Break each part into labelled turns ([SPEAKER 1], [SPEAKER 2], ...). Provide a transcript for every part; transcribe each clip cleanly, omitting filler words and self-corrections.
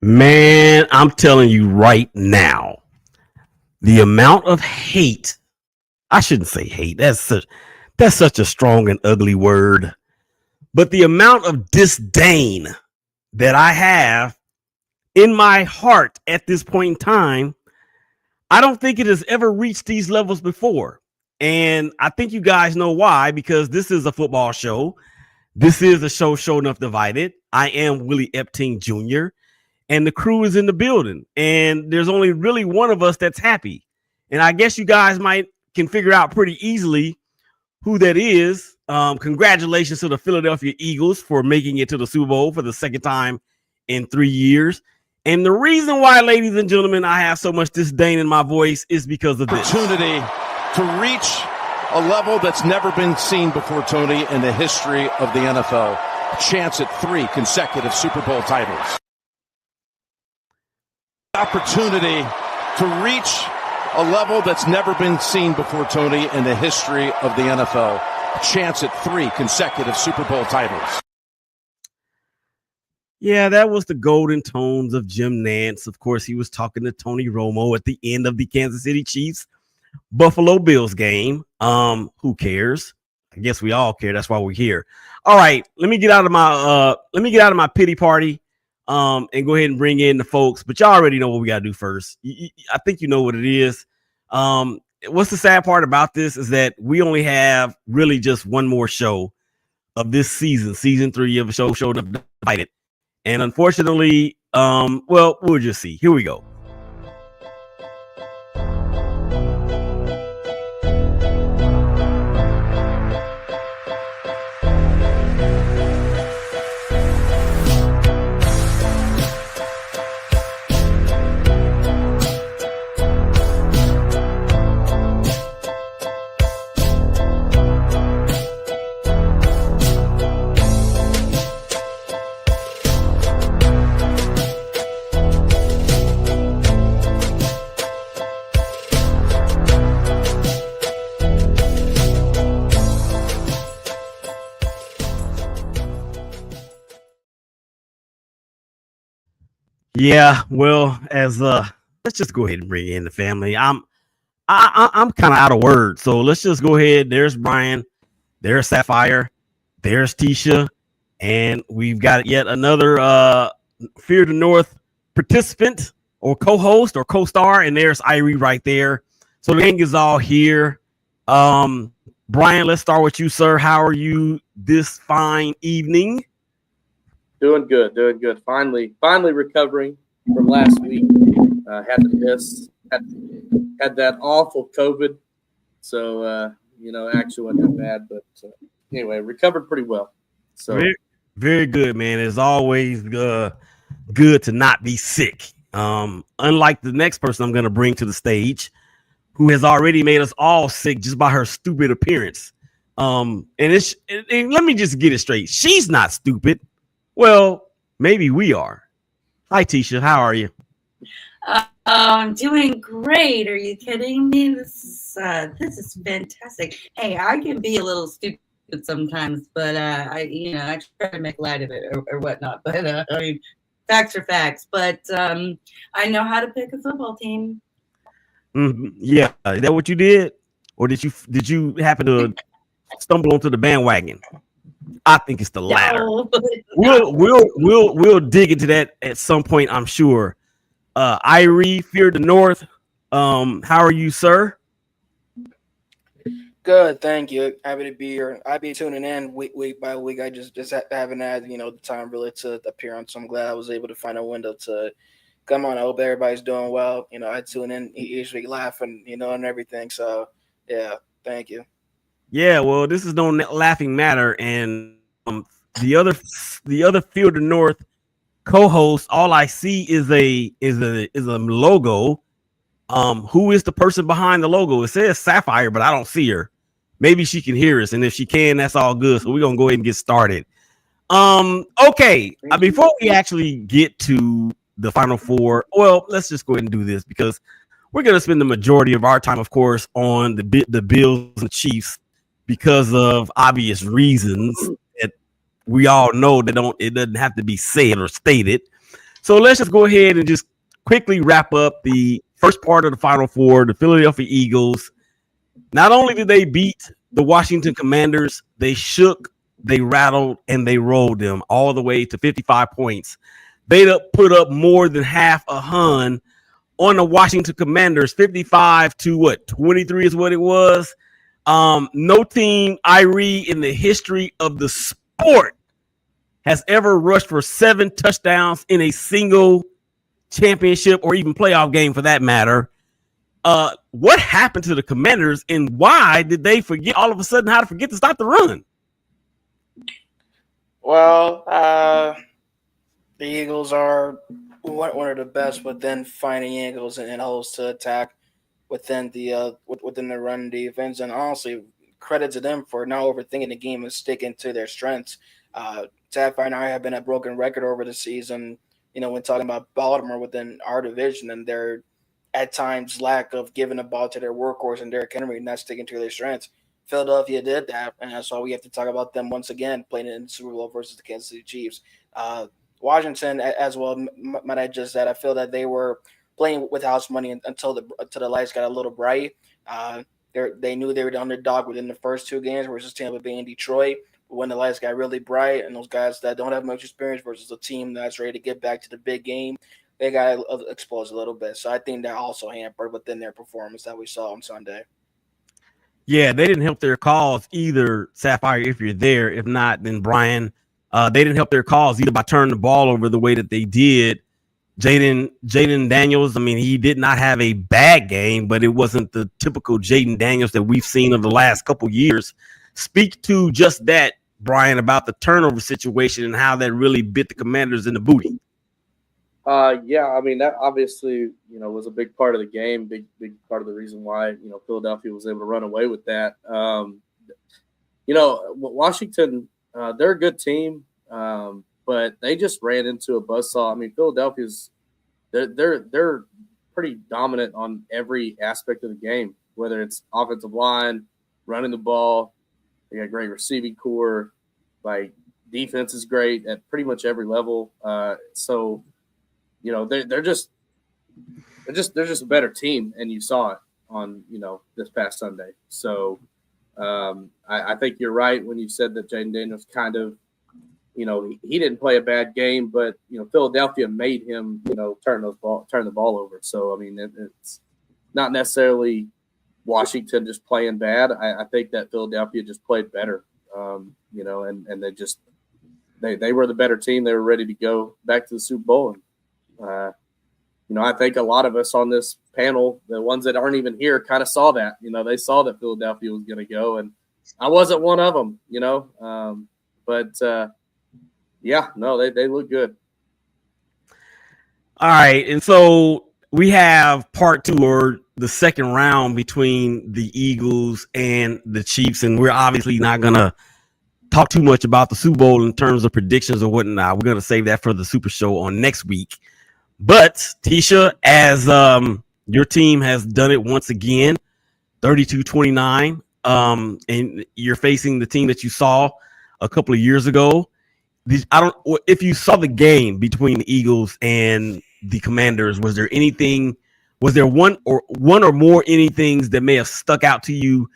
[SPEAKER 1] Man, I'm telling you right now, the amount of hate, I shouldn't say hate, that's such a strong and ugly word, but the amount of disdain that I have in my heart at this point in time, I don't think it has ever reached these levels before. And I think you guys know why, because this is a football show. This is a Show Sho Nuff Divided. I am Willie Epting Jr., and the crew is in the building. And there's only really one of us that's happy. And I guess you guys can figure out pretty easily who that is. Congratulations to the Philadelphia Eagles for making it to the Super Bowl for the second time in 3 years. And the reason why, ladies and gentlemen, I have so much disdain in my voice is because of this.
[SPEAKER 2] Opportunity to reach a level that's never been seen before, Tony, in the history of the NFL. A chance at 3 consecutive Super Bowl titles. Opportunity to reach a level that's never been seen before, Tony, in the history of the NFL. A chance at 3 consecutive Super Bowl titles.
[SPEAKER 1] Yeah, that was the golden tones of Jim Nantz. Of course, he was talking to Tony Romo at the end of the Kansas City Chiefs Buffalo Bills game. Who cares? I guess we all care. That's why we're here. All right, let me get out of my pity party and go ahead and bring in the folks. But y'all already know what we got to do first. I think you know what it is. What's the sad part about this is that we only have really just one more show of this season 3 of Show Sho Nuff Divided. And unfortunately, we'll just see. Here we go. Yeah, well, as let's just go ahead and bring in the family. I'm kind of out of words, so let's just go ahead. There's Bryan, there's Sapphire, there's Teisha, and we've got yet another Fear the North participant or co-host or co-star, and there's Irie right there. So the gang is all here. Bryan, let's start with you, sir. How are you this fine evening?
[SPEAKER 3] Doing good. Finally recovering from last week. Had to miss. Had that awful COVID. So, actually wasn't that bad. But anyway, recovered pretty well. So
[SPEAKER 1] very, very good, man. It's always good to not be sick. Unlike the next person I'm going to bring to the stage, who has already made us all sick just by her stupid appearance. And let me just get it straight. She's not stupid. Well, maybe we are. Hi, Teisha. How are you?
[SPEAKER 4] I'm doing great. Are you kidding me? This is fantastic. Hey, I can be a little stupid sometimes, but I try to make light of it or whatnot. But facts are facts. But I know how to pick a football team.
[SPEAKER 1] Yeah, is that what you did, or did you happen to stumble onto the bandwagon? I think it's the latter.
[SPEAKER 4] No.
[SPEAKER 1] We'll dig into that at some point, I'm sure. Irie, Fear the North. How are you, sir?
[SPEAKER 5] Good, thank you. Happy to be here. I'll be tuning in week by week. I just haven't had the time really to appear on, so I'm glad I was able to find a window to come on. I hope everybody's doing well. I tune in each week, laughing, and everything. So yeah, thank you.
[SPEAKER 1] Yeah, well, this is no laughing matter, and the other Fear the North co-host, all I see is a logo. Who is the person behind the logo? It says Sapphire, but I don't see her. Maybe she can hear us, and if she can, that's all good. So we're gonna go ahead and get started. Okay. Before we actually get to the Final Four, well, let's just go ahead and do this because we're gonna spend the majority of our time, of course, on the Bills and Chiefs because of obvious reasons that we all know it doesn't have to be said or stated. So let's just go ahead and just quickly wrap up the first part of the Final Four. The Philadelphia Eagles, not only did they beat the Washington Commanders, they shook, they rattled, and they rolled them all the way to 55 points. They put up more than half a hun on the Washington Commanders. 55 to what? 23 is what it was. No team, Irie, in the history of the sport has ever rushed for 7 touchdowns in a single championship or even playoff game for that matter. What happened to the Commanders, and why did they forget all of a sudden how to forget to stop the run?
[SPEAKER 5] Well, the Eagles are one of the best within finding angles and holes to attack within the run defense, and honestly, credit to them for not overthinking the game and sticking to their strengths. Sapphire and I have been a broken record over the season, when talking about Baltimore within our division and their at times lack of giving the ball to their workhorse and Derrick Henry, not sticking to their strengths. Philadelphia did that, and that's why we have to talk about them once again playing in the Super Bowl versus the Kansas City Chiefs. Washington as well, might I just add, I feel that they were playing with house money until the lights got a little bright. They knew they were the underdog within the first 2 games versus Tampa Bay and Detroit. When the lights got really bright and those guys that don't have much experience versus a team that's ready to get back to the big game, they got exposed a little bit. So I think that also hampered within their performance that we saw on Sunday.
[SPEAKER 1] Yeah, they didn't help their cause either, Sapphire, if you're there. If not, then Bryan. They didn't help their cause either by turning the ball over the way that they did. Jaden Daniels, I mean, he did not have a bad game, but it wasn't the typical Jaden Daniels that we've seen of the last couple years. Speak to just that, Bryan, about the turnover situation and how that really bit the Commanders in the booty.
[SPEAKER 3] Yeah, I mean, that obviously, was a big part of the game, big part of the reason why, Philadelphia was able to run away with that. Washington, they're a good team, but they just ran into a buzzsaw. I mean, Philadelphia's, they're pretty dominant on every aspect of the game, whether it's offensive line, running the ball. They got a great receiving core. Like, defense is great at pretty much every level. So, they're just a better team, and you saw it on this past Sunday. So I think you're right when you said that Jaden Daniels kind of he didn't play a bad game, but Philadelphia made him turn the ball over. So I mean it's not necessarily Washington just playing bad. I think that Philadelphia just played better, and they were the better team. They were ready to go back to the Super Bowl. And, I think a lot of us on this panel, the ones that aren't even here, kind of saw that. They saw that Philadelphia was going to go, and I wasn't one of them, they look good.
[SPEAKER 1] All right, and so we have part 2, or the second round, between the Eagles and the Chiefs, and we're obviously not going to talk too much about the Super Bowl in terms of predictions or whatnot. We're going to save that for the Super Show on next week. But Teisha, as your team has done it once again, 32-29, and you're facing the team that you saw a couple of years ago. If you saw the game between the Eagles and the Commanders, was there one or more anythings that may have stuck out to you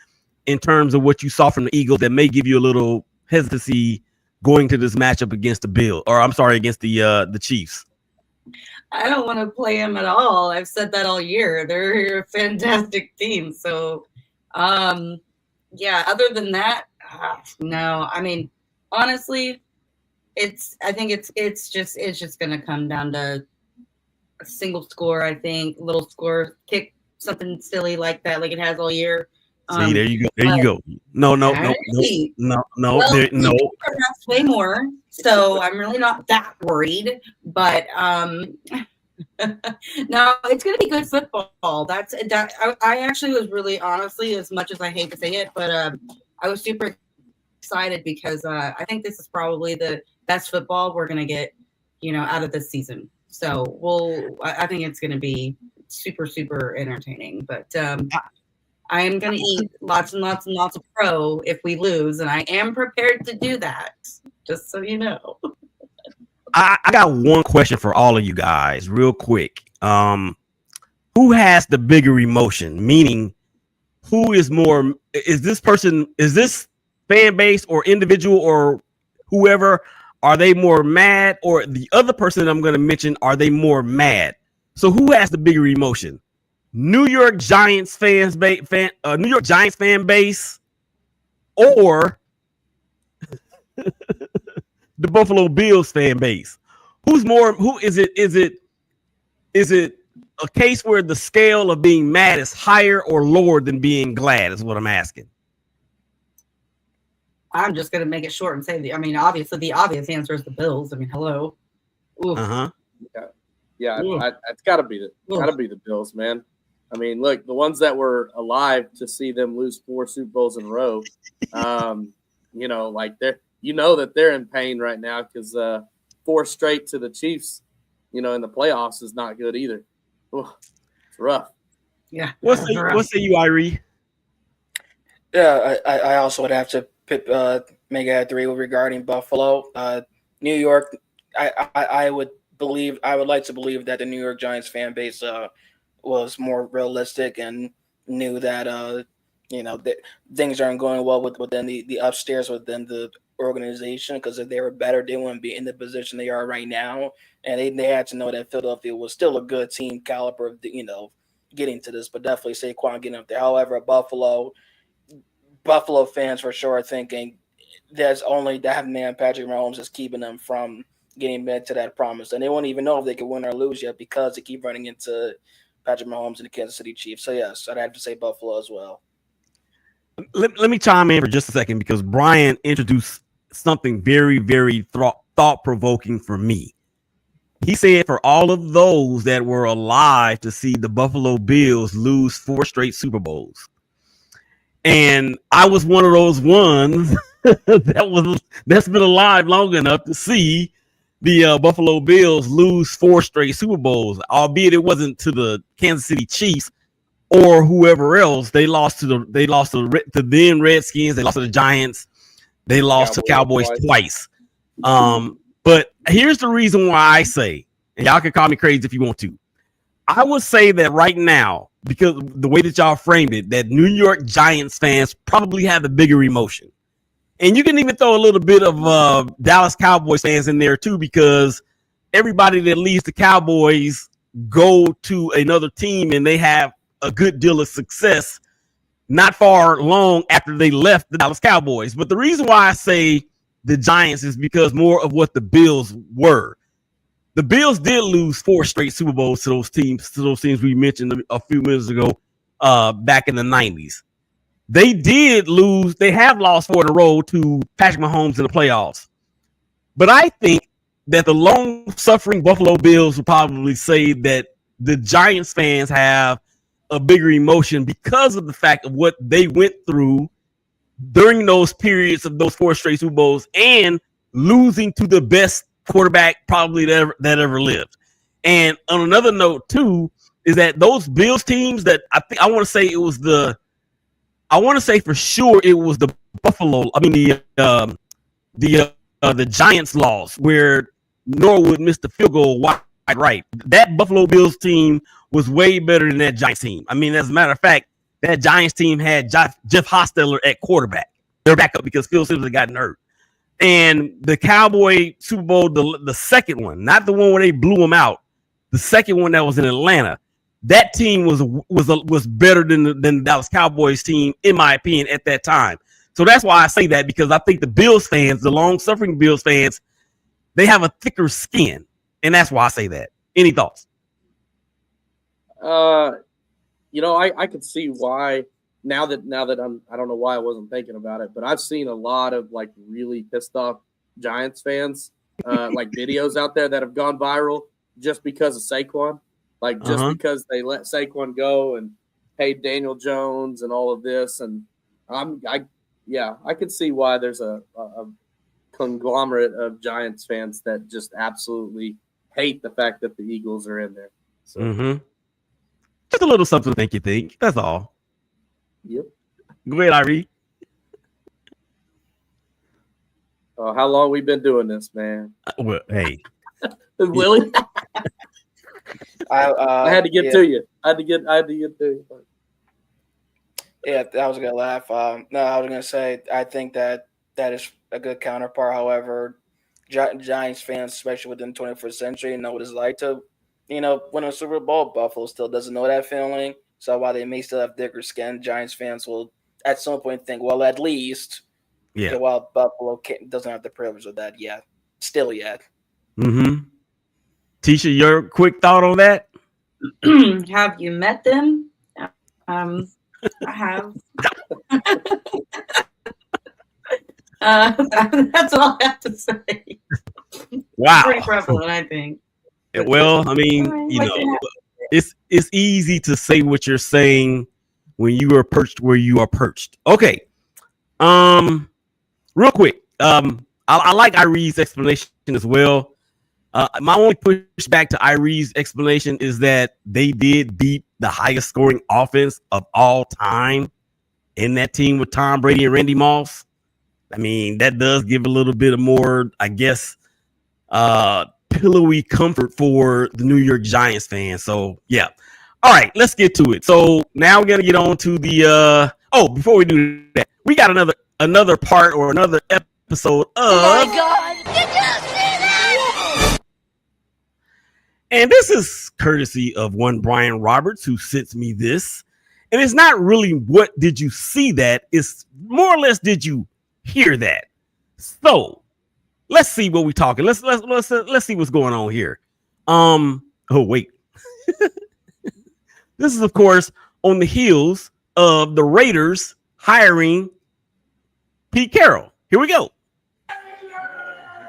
[SPEAKER 1] in terms of what you saw from the Eagles that may give you a little hesitancy going to this matchup against against the Chiefs?
[SPEAKER 4] I don't want to play them at all. I've said that all year. They're a fantastic team. So, other than that, no. I mean, honestly, I think it's just going to come down to a single score. I think little score, kick, something silly like that, like it has all year.
[SPEAKER 1] See, there you go. There you go. No.
[SPEAKER 4] Well, that's way more. So I'm really not that worried. But no, it's going to be good football. I actually was really, honestly, as much as I hate to say it, but I was super excited because I think this is probably the best football we're going to get, out of this season. So I think it's going to be super, super entertaining. But I am going to eat lots and lots and lots of crow if we lose, and I am prepared to do that, just so you know.
[SPEAKER 1] I got one question for all of you guys, real quick. Who has the bigger emotion? Meaning, who is more? Is this fan base or individual or whoever? Are they more mad, or the other person I'm going to mention? Are they more mad? So who has the bigger emotion? New York Giants New York Giants fan base, or the Buffalo Bills fan base? Who's more? Who is it? Is it a case where the scale of being mad is higher or lower than being glad? Is what I'm asking.
[SPEAKER 4] I'm just gonna make it short and say obviously the obvious answer is the Bills. I mean, hello.
[SPEAKER 3] Yeah, it's gotta be the Bills, man. I mean, look, the ones that were alive to see them lose 4 Super Bowls in a row, like that they're in pain right now because 4 straight to the Chiefs, in the playoffs is not good either. Ooh, it's rough.
[SPEAKER 4] Yeah.
[SPEAKER 1] What say you, Irie?
[SPEAKER 5] Yeah, I also would have to make a 3 regarding Buffalo. New York, I would like to believe that the New York Giants fan base was more realistic and knew that that things aren't going well within the upstairs within the organization, because if they were better, they wouldn't be in the position they are right now. And they had to know that Philadelphia was still a good team caliber of getting to this, but definitely Saquon getting up there. However, Buffalo fans for sure are thinking there's only that man Patrick Mahomes is keeping them from getting back to that promise, and they won't even know if they can win or lose yet because they keep running into Patrick Mahomes and the Kansas City Chiefs. So yes, I'd have to say Buffalo as well.
[SPEAKER 1] Let me chime in for just a second, because Bryan introduced something very, very thought-provoking for me. He said for all of those that were alive to see the Buffalo Bills lose 4 straight Super Bowls. And I was one of those ones that's been alive long enough to see the Buffalo Bills lose 4 straight Super Bowls, albeit it wasn't to the Kansas City Chiefs or whoever else. They lost to the then Redskins. They lost to the Giants. They lost to Cowboys twice. But here's the reason why I say, and y'all can call me crazy if you want to, I would say that right now, because the way that y'all framed it, that New York Giants fans probably have the bigger emotion. And you can even throw a little bit of Dallas Cowboys fans in there too, because everybody that leaves the Cowboys go to another team and they have a good deal of success not far long after they left the Dallas Cowboys. But the reason why I say the Giants is because more of what the Bills were. The Bills did lose 4 straight Super Bowls to those teams we mentioned a few minutes ago, back in the 90s. They did lose. They have lost 4 in a row to Patrick Mahomes in the playoffs. But I think that the long-suffering Buffalo Bills will probably say that the Giants fans have a bigger emotion because of the fact of what they went through during those periods of those 4 straight Super Bowls and losing to the best quarterback probably that ever lived. And on another note too, is that those Bills teams that I want to say for sure it was the the Giants loss where Norwood missed the field goal wide right. That Buffalo Bills team was way better than that Giants team. I mean, as a matter of fact, that Giants team had Jeff Hostetler at quarterback. They're back up because Phil Simms had gotten hurt. And the Cowboy Super Bowl, the second one, not the one where they blew them out, the second one that was in Atlanta, that team was better than the Dallas Cowboys team, in my opinion, at that time. So that's why I say that, because I think the Bills fans, the long-suffering Bills fans, they have a thicker skin, and that's why I say that. Any thoughts?
[SPEAKER 3] I could see why. Now that I don't know why I wasn't thinking about it, but I've seen a lot of like really pissed off Giants fans, like videos out there that have gone viral just because of Saquon, like just because they let Saquon go and paid Daniel Jones and all of this. And I could see why there's a conglomerate of Giants fans that just absolutely hate the fact that the Eagles are in there. So.
[SPEAKER 1] Just a little something to think. That's all.
[SPEAKER 3] Yep.
[SPEAKER 1] Go ahead, Irie.
[SPEAKER 3] How long we been doing this, man?
[SPEAKER 1] Well, hey,
[SPEAKER 3] Willie. I had to get to you. I had to get to you.
[SPEAKER 5] Yeah, I was gonna laugh. No, I was gonna say I think that is a good counterpart. However, Giants fans, especially within the 21st century, know what it's like to, win a Super Bowl. Buffalo still doesn't know that feeling. So while they may still have thicker skin, Giants fans will at some point think, well, at least, while Buffalo doesn't have the privilege of that yet. Still yet.
[SPEAKER 1] Mm-hmm. Teisha, your quick thought on that?
[SPEAKER 4] Have you met them? I have. That's all I have to say.
[SPEAKER 1] Wow.
[SPEAKER 4] Pretty prevalent, I think.
[SPEAKER 1] Well, I mean, it's easy to say what you're saying when you are perched where you are perched. Okay. Real quick. I like Irie's explanation as well. My only pushback to Irie's explanation is that they did beat the highest scoring offense of all time in that team with Tom Brady and Randy Moss. I mean, that does give a little bit of more, I guess, pillowy comfort for the New York Giants fans. So, yeah. All right, let's get to it. So now we're going to get on to the before we do that, we got another part or another episode of
[SPEAKER 6] Oh my God. Did you see that?
[SPEAKER 1] And this is courtesy of one Bryan Roberts who sent me this. And it's not really what did you see that, it's more or less did you hear that. So let's see what we're talking. Let's see what's going on here. Oh wait. This is of course on the heels of the Raiders hiring Pete Carroll. Here we go.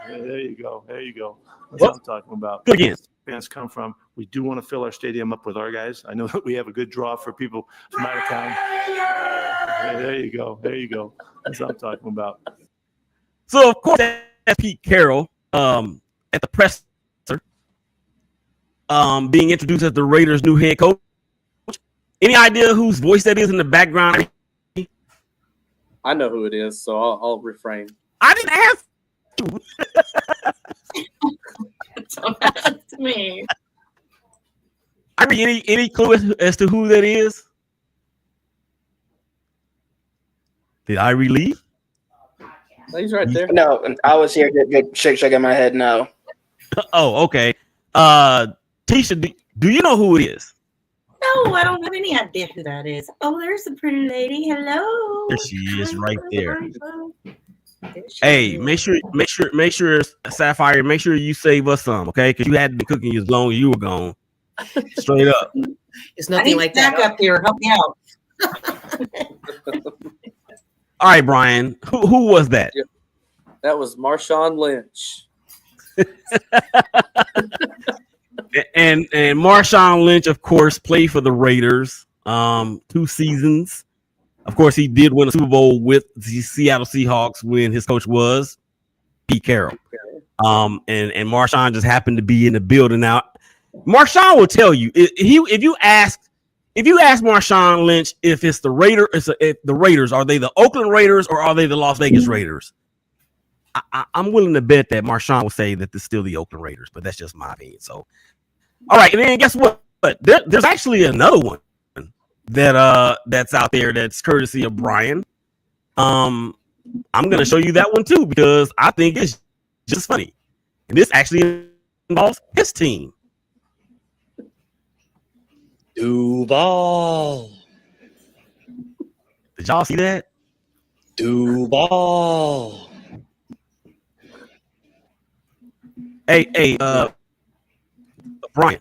[SPEAKER 7] There you go. That's what I'm talking about.
[SPEAKER 1] Good again.
[SPEAKER 7] Fans come from. We do want to fill our stadium up with our guys. I know that we have a good draw for people from out of town. There you go. That's what I'm talking about.
[SPEAKER 1] So of course, that's Pete Carroll at the presser, being introduced as the Raiders' new head coach. Any idea whose voice that is in the background?
[SPEAKER 3] I know who it is, so I'll refrain.
[SPEAKER 1] I didn't ask you.
[SPEAKER 4] Don't ask me.
[SPEAKER 1] I mean, any clue as to who that is? Did I leave?
[SPEAKER 3] No, he's right there.
[SPEAKER 5] No, I was here shaking my head. No.
[SPEAKER 1] Oh, okay. Teisha, do you know who it is?
[SPEAKER 4] No, I don't have any idea who that is. Oh, there's a pretty lady. Hello.
[SPEAKER 1] There she is, right there.
[SPEAKER 4] There she
[SPEAKER 1] Hey,
[SPEAKER 4] is.
[SPEAKER 1] make sure, Sapphire, make sure you save us some, okay? Because you hadn't been cooking as long as you were gone. Straight up.
[SPEAKER 8] It's
[SPEAKER 4] I
[SPEAKER 8] nothing
[SPEAKER 4] need
[SPEAKER 8] like
[SPEAKER 4] back
[SPEAKER 8] that.
[SPEAKER 4] up here. Help me out.
[SPEAKER 1] All right, Bryan. Who was that?
[SPEAKER 3] That was Marshawn Lynch.
[SPEAKER 1] And Marshawn Lynch, of course, played for the Raiders 2 seasons. Of course, he did win a Super Bowl with the Seattle Seahawks when his coach was Pete Carroll. And Marshawn just happened to be in the building. Now, Marshawn will tell you if you ask Marshawn Lynch if it's the Raiders, are they the Oakland Raiders or are they the Las Vegas Raiders? I'm willing to bet that Marshawn will say that it's still the Oakland Raiders, but that's just my opinion. So, all right, and then guess what? There's actually another one that's out there that's courtesy of Bryan. I'm gonna show you that one too because I think it's just funny, and this actually involves his team.
[SPEAKER 9] Duval.
[SPEAKER 1] Did y'all see that?
[SPEAKER 9] Duval.
[SPEAKER 1] Hey, Bryan,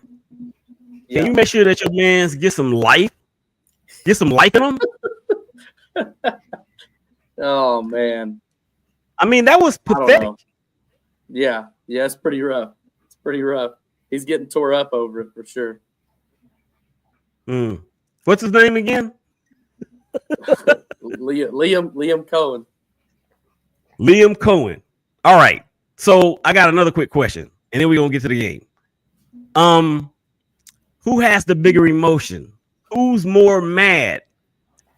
[SPEAKER 1] can you make sure that your mans get some life in them?
[SPEAKER 3] Oh man,
[SPEAKER 1] I mean, that was
[SPEAKER 3] I don't
[SPEAKER 1] pathetic.
[SPEAKER 3] know. Yeah, it's pretty rough. He's getting tore up over it for sure.
[SPEAKER 1] What's his name again?
[SPEAKER 3] Liam Cohen.
[SPEAKER 1] Liam Cohen. All right. So I got another quick question, and then we're gonna get to the game. Who has the bigger emotion? Who's more mad?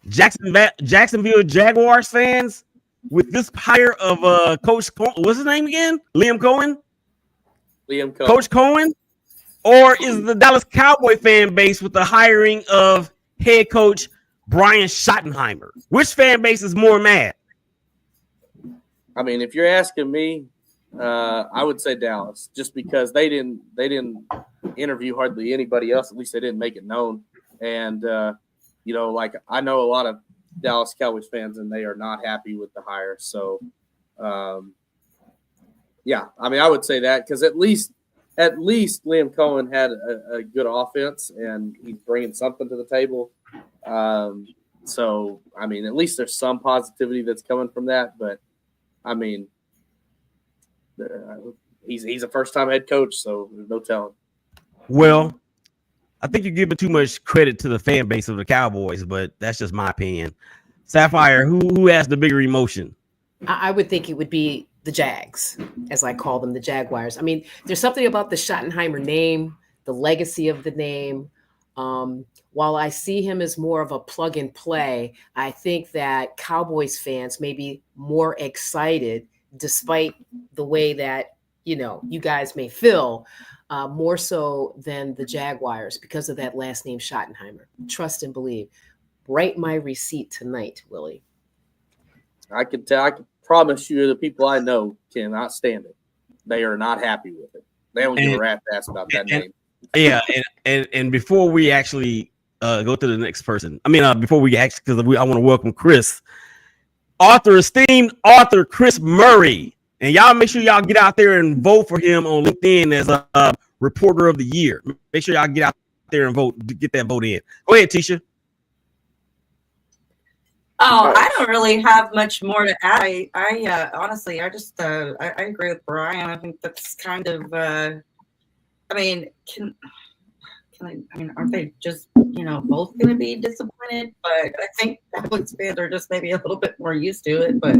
[SPEAKER 1] Jacksonville Jaguars fans with this hire of Coach what's his name again? Liam Cohen?
[SPEAKER 3] Liam Cohen.
[SPEAKER 1] Coach Cohen, or is the Dallas Cowboy fan base with the hiring of head coach Bryan Schottenheimer? Which fan base is more mad?
[SPEAKER 3] I mean, if you're asking me, I would say Dallas, just because they didn't interview hardly anybody else. At least they didn't make it known. And like I know a lot of Dallas Cowboys fans, and they are not happy with the hire. So, yeah, I mean, I would say that because at least Liam Cohen had a good offense, and he's bringing something to the table. So, I mean, at least there's some positivity that's coming from that. But, I mean, he's a first-time head coach, so there's no telling.
[SPEAKER 1] Well, I think you're giving too much credit to the fan base of the Cowboys, but that's just my opinion. Sapphire, who has the bigger emotion?
[SPEAKER 8] I would think it would be the Jags, as I call them, the Jaguars. I mean, there's something about the Schottenheimer name, the legacy of the name. While I see him as more of a plug and play, I think that Cowboys fans may be more excited, despite the way that, you guys may feel, more so than the Jaguars because of that last name Schottenheimer. Trust and believe. Write my receipt tonight, Willie.
[SPEAKER 3] I can promise you the people I know cannot stand it. They are not happy with it. They don't give a rat's ass about that name.
[SPEAKER 1] Yeah, and before we actually go to the next person, before we actually, because I want to welcome Chris, esteemed author Chris Murray, and y'all make sure y'all get out there and vote for him on LinkedIn as a reporter of the year. Make sure y'all get out there and vote, get that vote in. Go ahead, Teisha.
[SPEAKER 4] Oh, I don't really have much more to add. I honestly, I just I agree with Bryan. I think that's kind of aren't they just both going to be disappointed? But I think Cowboys fans are just maybe a little bit more used to it. But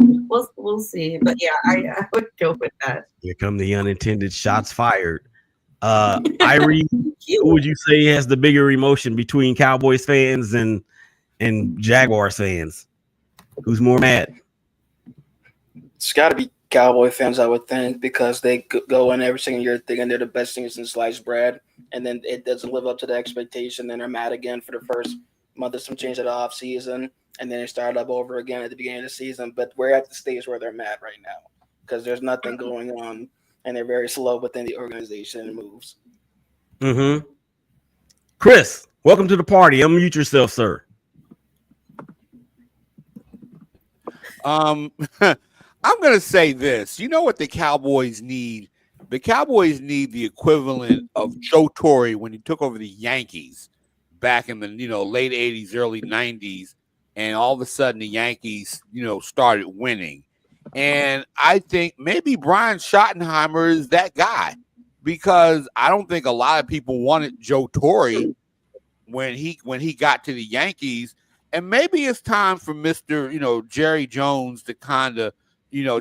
[SPEAKER 4] we'll see. But yeah, I would go with that.
[SPEAKER 1] Here come the unintended shots fired. Irie, who would you say has the bigger emotion between Cowboys fans and Jaguars fans? Who's more mad?
[SPEAKER 5] It's got to be Cowboy fans, I would think, because they go in every single year thinking they're the best things in sliced bread, and then it doesn't live up to the expectation. Then they're mad again for the first month of some change of the off season, and then they start up over again at the beginning of the season. But we're at the stage where they're mad right now because there's nothing going on, and they're very slow within the organization and moves.
[SPEAKER 1] Mm-hmm. Chris, welcome to the party. Unmute yourself, sir.
[SPEAKER 9] I'm going to say this. You know what the Cowboys need? The Cowboys need the equivalent of Joe Torre when he took over the Yankees back in the late 80s, early 90s, and all of a sudden the Yankees started winning. And I think maybe Bryan Schottenheimer is that guy, because I don't think a lot of people wanted Joe Torre when he got to the Yankees. And maybe it's time for Mr. Jerry Jones to kind of,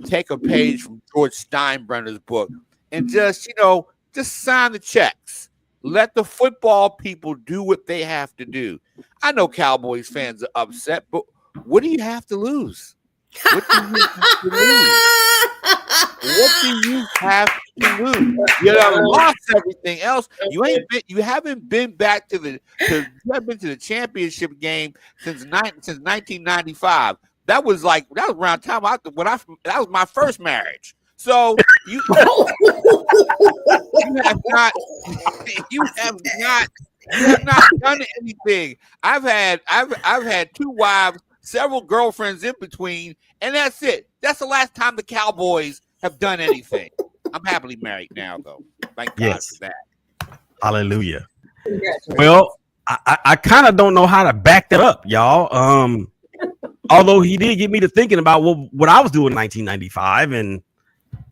[SPEAKER 9] take a page from George Steinbrenner's book and just sign the checks. Let the football people do what they have to do. I know Cowboys fans are upset, but what do you have to lose? What do you have to lose? What do you have to lose? You lost everything else. You haven't been back to the championship game since 1995. That was around time that was my first marriage. So you have not done anything. I've had two wives, several girlfriends in between, and that's it. That's the last time the Cowboys have done anything. I'm happily married now, though. Thank God for that.
[SPEAKER 1] Hallelujah. Well, I kind of don't know how to back that up, y'all. Although he did get me to thinking about what I was doing in 1995, and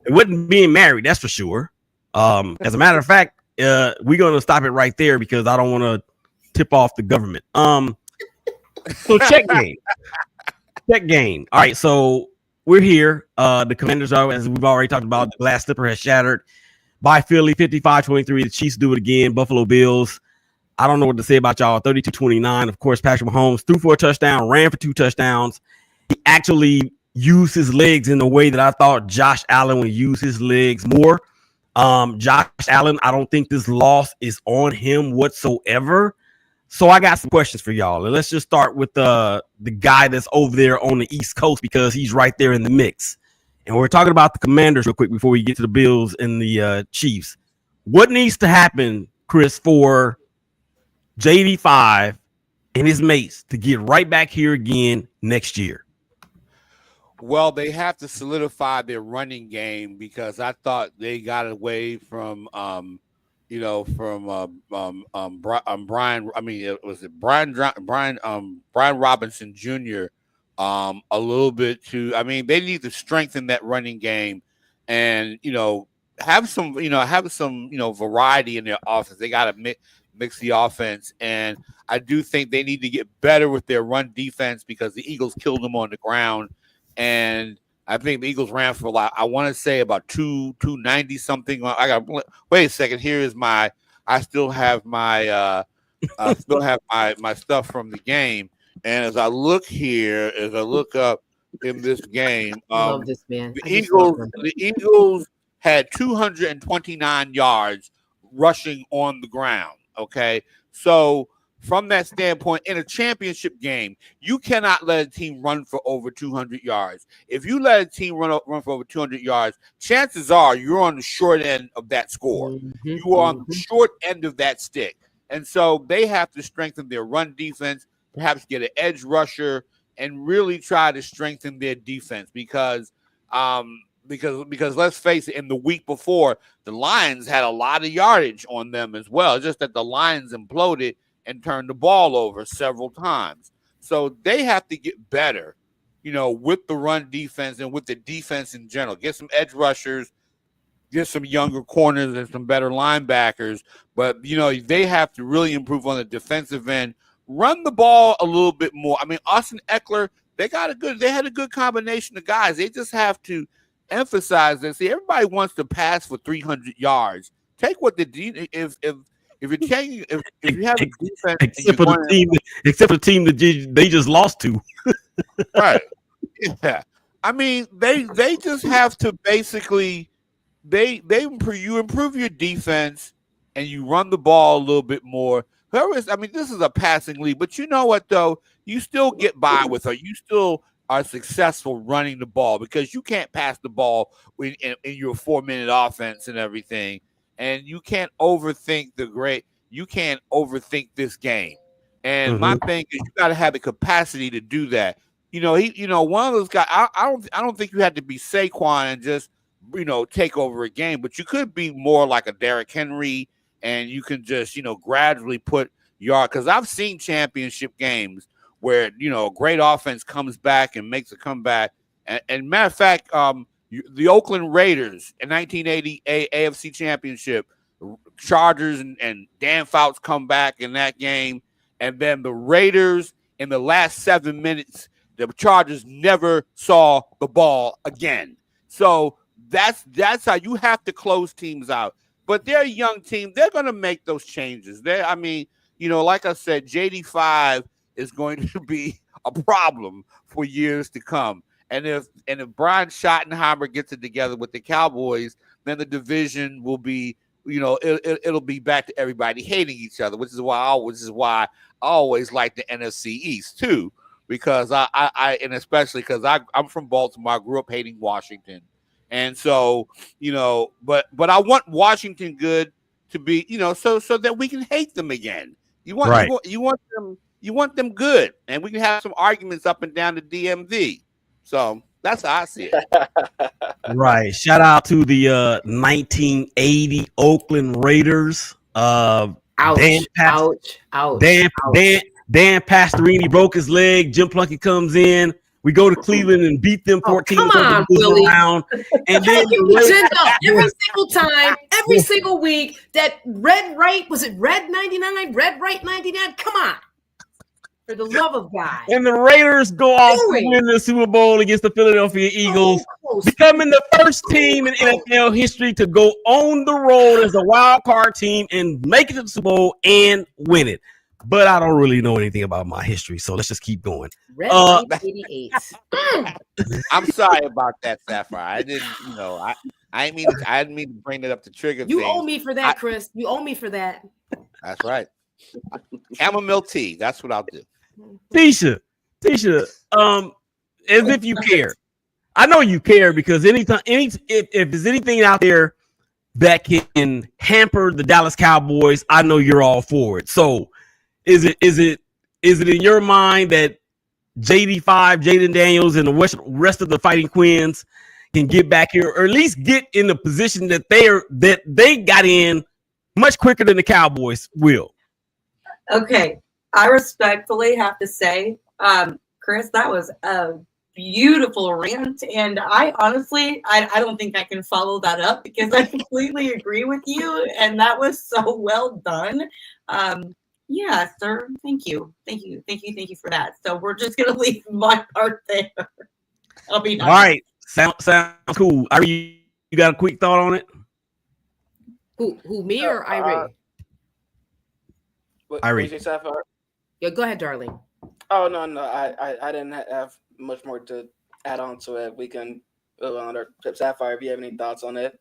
[SPEAKER 1] it wasn't being married, that's for sure. As a matter of fact, we're going to stop it right there because I don't want to tip off the government. So check game. All right, so we're here. The Commanders are, as we've already talked about, the glass slipper has shattered by Philly, 55-23. The Chiefs do it again. Buffalo Bills. I don't know what to say about y'all. 32-29. Of course, Patrick Mahomes threw for a touchdown, ran for 2 touchdowns. He actually used his legs in the way that I thought Josh Allen would use his legs more. Josh Allen, I don't think this loss is on him whatsoever. So I got some questions for y'all. And let's just start with the guy that's over there on the East Coast because he's right there in the mix. And we're talking about the Commanders real quick before we get to the Bills and the Chiefs. What needs to happen, Chris, for JD5 and his mates to get right back here again next year?
[SPEAKER 9] Well, they have to solidify their running game because I thought they got away from Bryan. I mean, was it Bryan Robinson Jr. A little bit too. I mean, they need to strengthen that running game, and have some variety in their offense. They got to mix the offense, and I do think they need to get better with their run defense because the Eagles killed them on the ground, and I think the Eagles ran for I want to say about 290 something. I got wait a second. Here is my. I still have my my stuff from the game, and as I look up in this game,
[SPEAKER 8] I love this man.
[SPEAKER 9] The Eagles had 229 yards rushing on the ground. Okay, so from that standpoint, in a championship game, you cannot let a team run for over 200 yards. If you let a team run for over 200 yards, chances are you're on the short end of that score. You are on the short end of that stick. And so they have to strengthen their run defense, perhaps get an edge rusher, and really try to strengthen their defense because let's face it, in the week before, the Lions had a lot of yardage on them as well, just that the Lions imploded and turned the ball over several times. So they have to get better, with the run defense and with the defense in general. Get some edge rushers, get some younger corners and some better linebackers. But, they have to really improve on the defensive end, run the ball a little bit more. I mean, Austin Eckler, they had a good combination of guys. They just have to emphasize this. See, everybody wants to pass for 300 yards. Take what if you're taking, if you have a defense, except for
[SPEAKER 1] the team that they just lost to,
[SPEAKER 9] right? Yeah, I mean they just have to basically you improve your defense and you run the ball a little bit more. This is a passing league, but you know what though, you still get by with her. You still are successful running the ball because you can't pass the ball in your 4-minute offense and everything. And you can't overthink this game. And my thing is, you got to have the capacity to do that. One of those guys. I don't think you have to be Saquon and just take over a game, but you could be more like a Derrick Henry, and you can just gradually put yard. Because I've seen championship games where a great offense comes back and makes a comeback. And matter of fact, the Oakland Raiders in 1980 AFC Championship, Chargers and Dan Fouts come back in that game, and then the Raiders in the last 7 minutes, the Chargers never saw the ball again. So that's how you have to close teams out. But they're a young team; they're going to make those changes. Like I said, JD5 is going to be a problem for years to come. And if Brian Schottenheimer gets it together with the Cowboys, then the division will be, it'll be back to everybody hating each other, which is why I always like the NFC East too, because and especially because I'm from Baltimore, I grew up hating Washington, and so but I want Washington good to be, so that we can hate them again. You want them good, and we can have some arguments up and down the DMV. So that's how I see it.
[SPEAKER 1] Right. Shout out to the 1980 Oakland Raiders. Dan Pastorini broke his leg. Jim Plunkett comes in. We go to Cleveland and beat them 14 round. And then
[SPEAKER 8] every single time, every single week, that red right 99? Red right 99? Come on. For the love of God.
[SPEAKER 1] And the Raiders go off to win the Super Bowl against the Philadelphia Eagles, becoming the first team in NFL history to go on the road as a wild card team and make it to the Super Bowl and win it. But I don't really know anything about my history, so let's just keep going.
[SPEAKER 8] Red 88.
[SPEAKER 9] I'm sorry about that, Sapphire. I didn't, I didn't mean to bring it up to trigger
[SPEAKER 8] You
[SPEAKER 9] things.
[SPEAKER 8] owe me for that, Chris. You owe me for that.
[SPEAKER 9] That's right. Chamomile tea. That's what I'll do.
[SPEAKER 1] Teisha, as if you care. I know you care because if there's anything out there that can hamper the Dallas Cowboys, I know you're all for it. So is it in your mind that JD5, Jaden Daniels, and the rest of the Fighting Quins can get back here, or at least get in the position that they got in much quicker than the Cowboys will?
[SPEAKER 4] Okay, I respectfully have to say, Chris, that was a beautiful rant, and I honestly, I don't think I can follow that up because I completely agree with you, and that was so well done. Yeah, sir. Thank you for that. So we're just gonna leave my part there. I'll be nice.
[SPEAKER 1] All right. Sounds cool. You got a quick thought on it?
[SPEAKER 8] Who me or Irene?
[SPEAKER 5] Sapphire?
[SPEAKER 8] Yeah, go ahead, darling.
[SPEAKER 5] Oh no, I didn't have much more to add on to it. We can go on our Sapphire if you have any thoughts on it.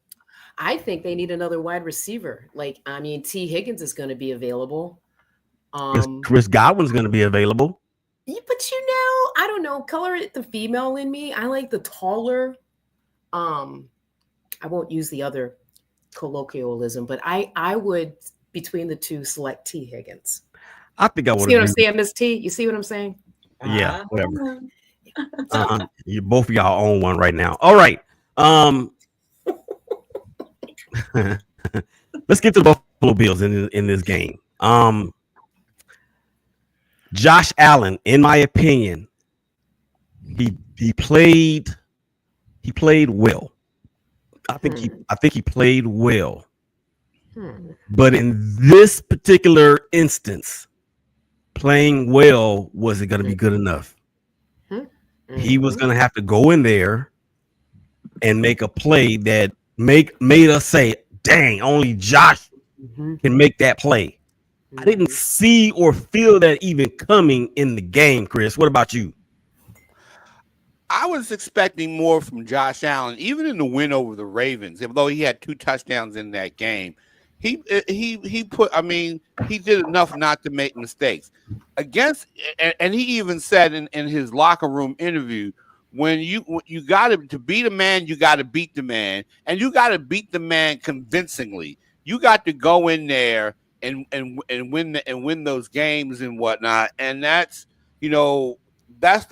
[SPEAKER 8] I think they need another wide receiver. T. Higgins is going to be available.
[SPEAKER 1] Chris Godwin's going to be available.
[SPEAKER 8] Yeah, but I don't know. Color it the female in me. I like the taller. I won't use the other colloquialism, but I would, between the two, select T. Higgins.
[SPEAKER 1] I think I would.
[SPEAKER 8] See what I'm saying, Miss T? You see what I'm saying?
[SPEAKER 1] Yeah, whatever. You both of y'all own one right now. All right. Let's get to the Buffalo Bills in this game. Josh Allen, in my opinion, he played well. I think he played well. But in this particular instance, playing well wasn't going to be good enough. He was going to have to go in there and make a play that made us say, dang, only Josh can make that play. I didn't see or feel that even coming in the game, Chris. What about you?
[SPEAKER 9] I was expecting more from Josh Allen, even in the win over the Ravens, although he had 2 touchdowns in that game. He did enough not to make mistakes. And he even said in his locker room interview, when you got to beat a man, you got to beat the man, and you got to beat the man convincingly. You got to go in there and win those games and whatnot. And that's the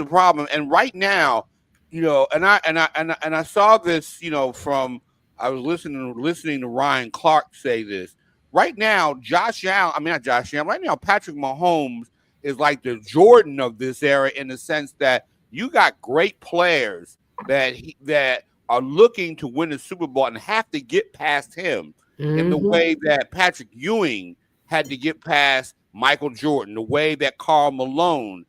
[SPEAKER 9] problem. And right now, and I saw this, from I was listening to Ryan Clark say this. Right now, right now, Patrick Mahomes is like the Jordan of this era in the sense that you got great players that are looking to win the Super Bowl and have to get past him in the way that Patrick Ewing had to get past Michael Jordan, the way that Karl Malone,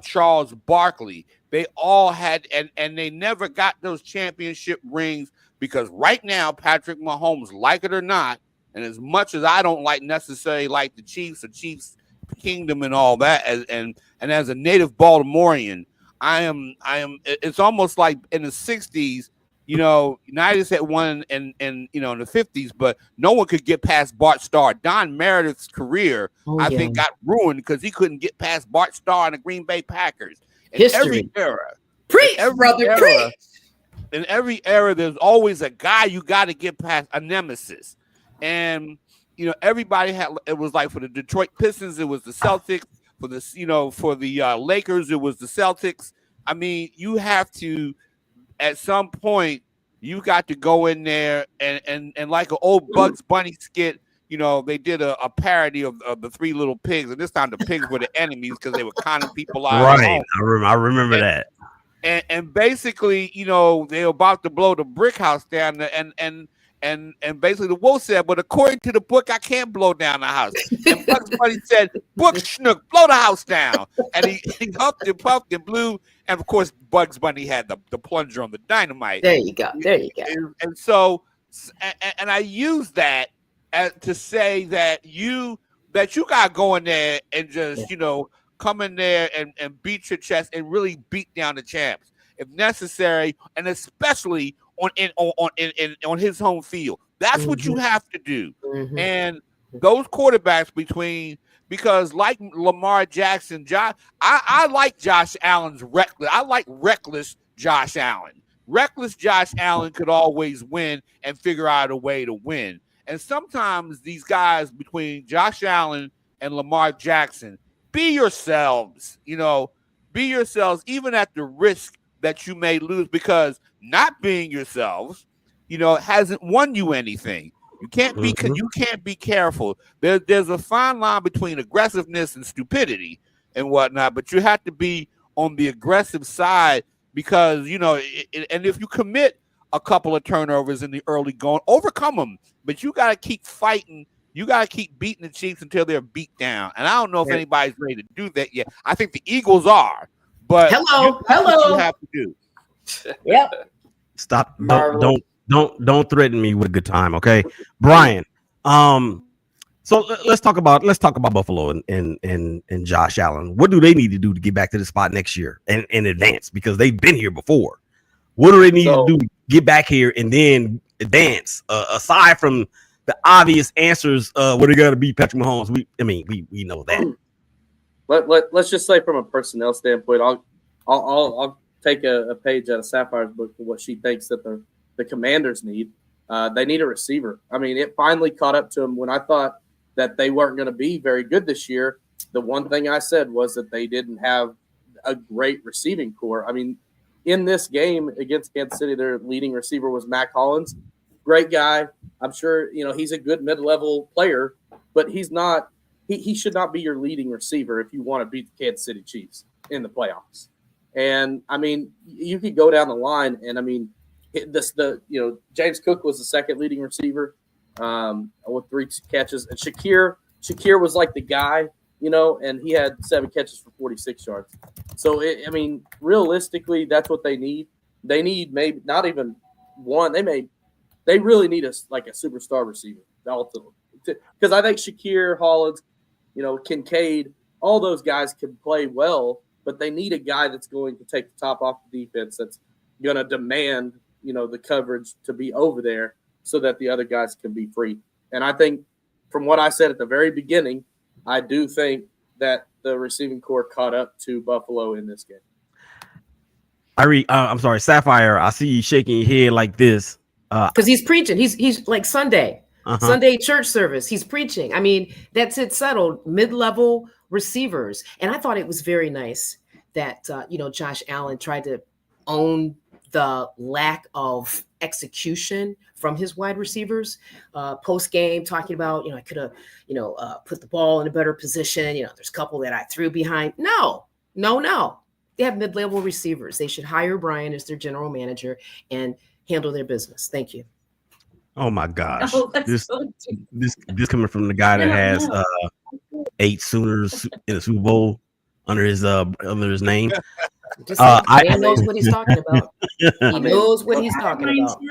[SPEAKER 9] Charles Barkley, they all had, and they never got those championship rings because right now, Patrick Mahomes, like it or not, and as much as I don't necessarily like the Chiefs or Chiefs Kingdom and all that, and as a native Baltimorean, I am. It's almost like in the 60s, United had won in the 50s, but no one could get past Bart Starr. Don Meredith's career, I think, got ruined because he couldn't get past Bart Starr and the Green Bay Packers. In every era, in every era, there's always a guy you got to get past, a nemesis. And everybody had. It was like for the Detroit Pistons, it was the Celtics. For the Lakers, it was the Celtics. I mean, you have to. At some point, you got to go in there and like an old Bugs Bunny skit, they did a parody of the 3 Little Pigs, and this time the pigs were the enemies because they were conning people out.
[SPEAKER 1] Right, I remember that.
[SPEAKER 9] And basically, they were about to blow the brick house down, and basically the wolf said, "But according to the book, I can't blow down the house." And Bugs Bunny said, "Book schnook, blow the house down." And he huffed and puffed and blew. And of course, Bugs Bunny had the plunger on the dynamite.
[SPEAKER 8] There you go.
[SPEAKER 9] And so, and I use that to say that you got to go in there and just come in there and beat your chest and really beat down the champs if necessary, and especially on his home field. That's what you have to do.
[SPEAKER 8] Mhm.
[SPEAKER 9] And those quarterbacks because like Lamar Jackson, I like Josh Allen's reckless. I like reckless Josh Allen. Reckless Josh Allen could always win and figure out a way to win. And sometimes these guys between Josh Allen and Lamar Jackson, be yourselves, be yourselves, even at the risk that you may lose, because not being yourselves, hasn't won you anything. You can't be careful. There's a fine line between aggressiveness and stupidity and whatnot, but you have to be on the aggressive side because, and if you commit a couple of turnovers in the early going, overcome them, but you got to keep fighting. You got to keep beating the Chiefs until they're beat down. And I don't know if anybody's ready to do that yet. I think the Eagles are, but
[SPEAKER 8] hello,
[SPEAKER 9] what you have to do.
[SPEAKER 8] Yep.
[SPEAKER 1] Stop. Don't threaten me with a good time, okay, Bryan? So let's talk about Buffalo and Josh Allen. What do they need to do to get back to the spot next year and in advance? Because they've been here before. What do they need to do to get back here and then advance? Aside from the obvious answers, what they got to beat Patrick Mahomes? We know that.
[SPEAKER 3] Let's just say from a personnel standpoint, I'll take a page out of Sapphire's book for what she thinks that the Commanders need. They need a receiver. I mean, it finally caught up to them when I thought that they weren't going to be very good this year. The one thing I said was that they didn't have a great receiving core. I mean, in this game against Kansas City, their leading receiver was Mac Hollins. Great guy. I'm sure, he's a good mid-level player, but he's not – he should not be your leading receiver if you want to beat the Kansas City Chiefs in the playoffs. And, I mean, you could go down the line, and, I mean, James Cook was the second leading receiver with 3 catches. And Shakir was like the guy, and he had 7 catches for 46 yards. So, realistically, that's what they need. They need maybe not even one. They really need a superstar receiver. Because I think Shakir, Hollins, Kincaid, all those guys can play well, but they need a guy that's going to take the top off the defense, that's going to demand, the coverage to be over there so that the other guys can be free. And I think from what I said at the very beginning, I do think that the receiving core caught up to Buffalo in this game.
[SPEAKER 1] I'm sorry, Sapphire, I see you shaking your head like this.
[SPEAKER 8] Because he's preaching. He's like Sunday church service. He's preaching. I mean, that's it settled. Mid-level receivers. And I thought it was very nice that, Josh Allen tried to own the lack of execution from his wide receivers post game, talking about, I could have, put the ball in a better position. There's a couple that I threw behind. No. They have mid-level receivers. They should hire Bryan as their general manager and handle their business. Thank you.
[SPEAKER 1] Oh my gosh. This coming from the guy that has 8 Sooners in the Super Bowl under his name.
[SPEAKER 8] Man knows what he's talking about. He knows what he's talking about.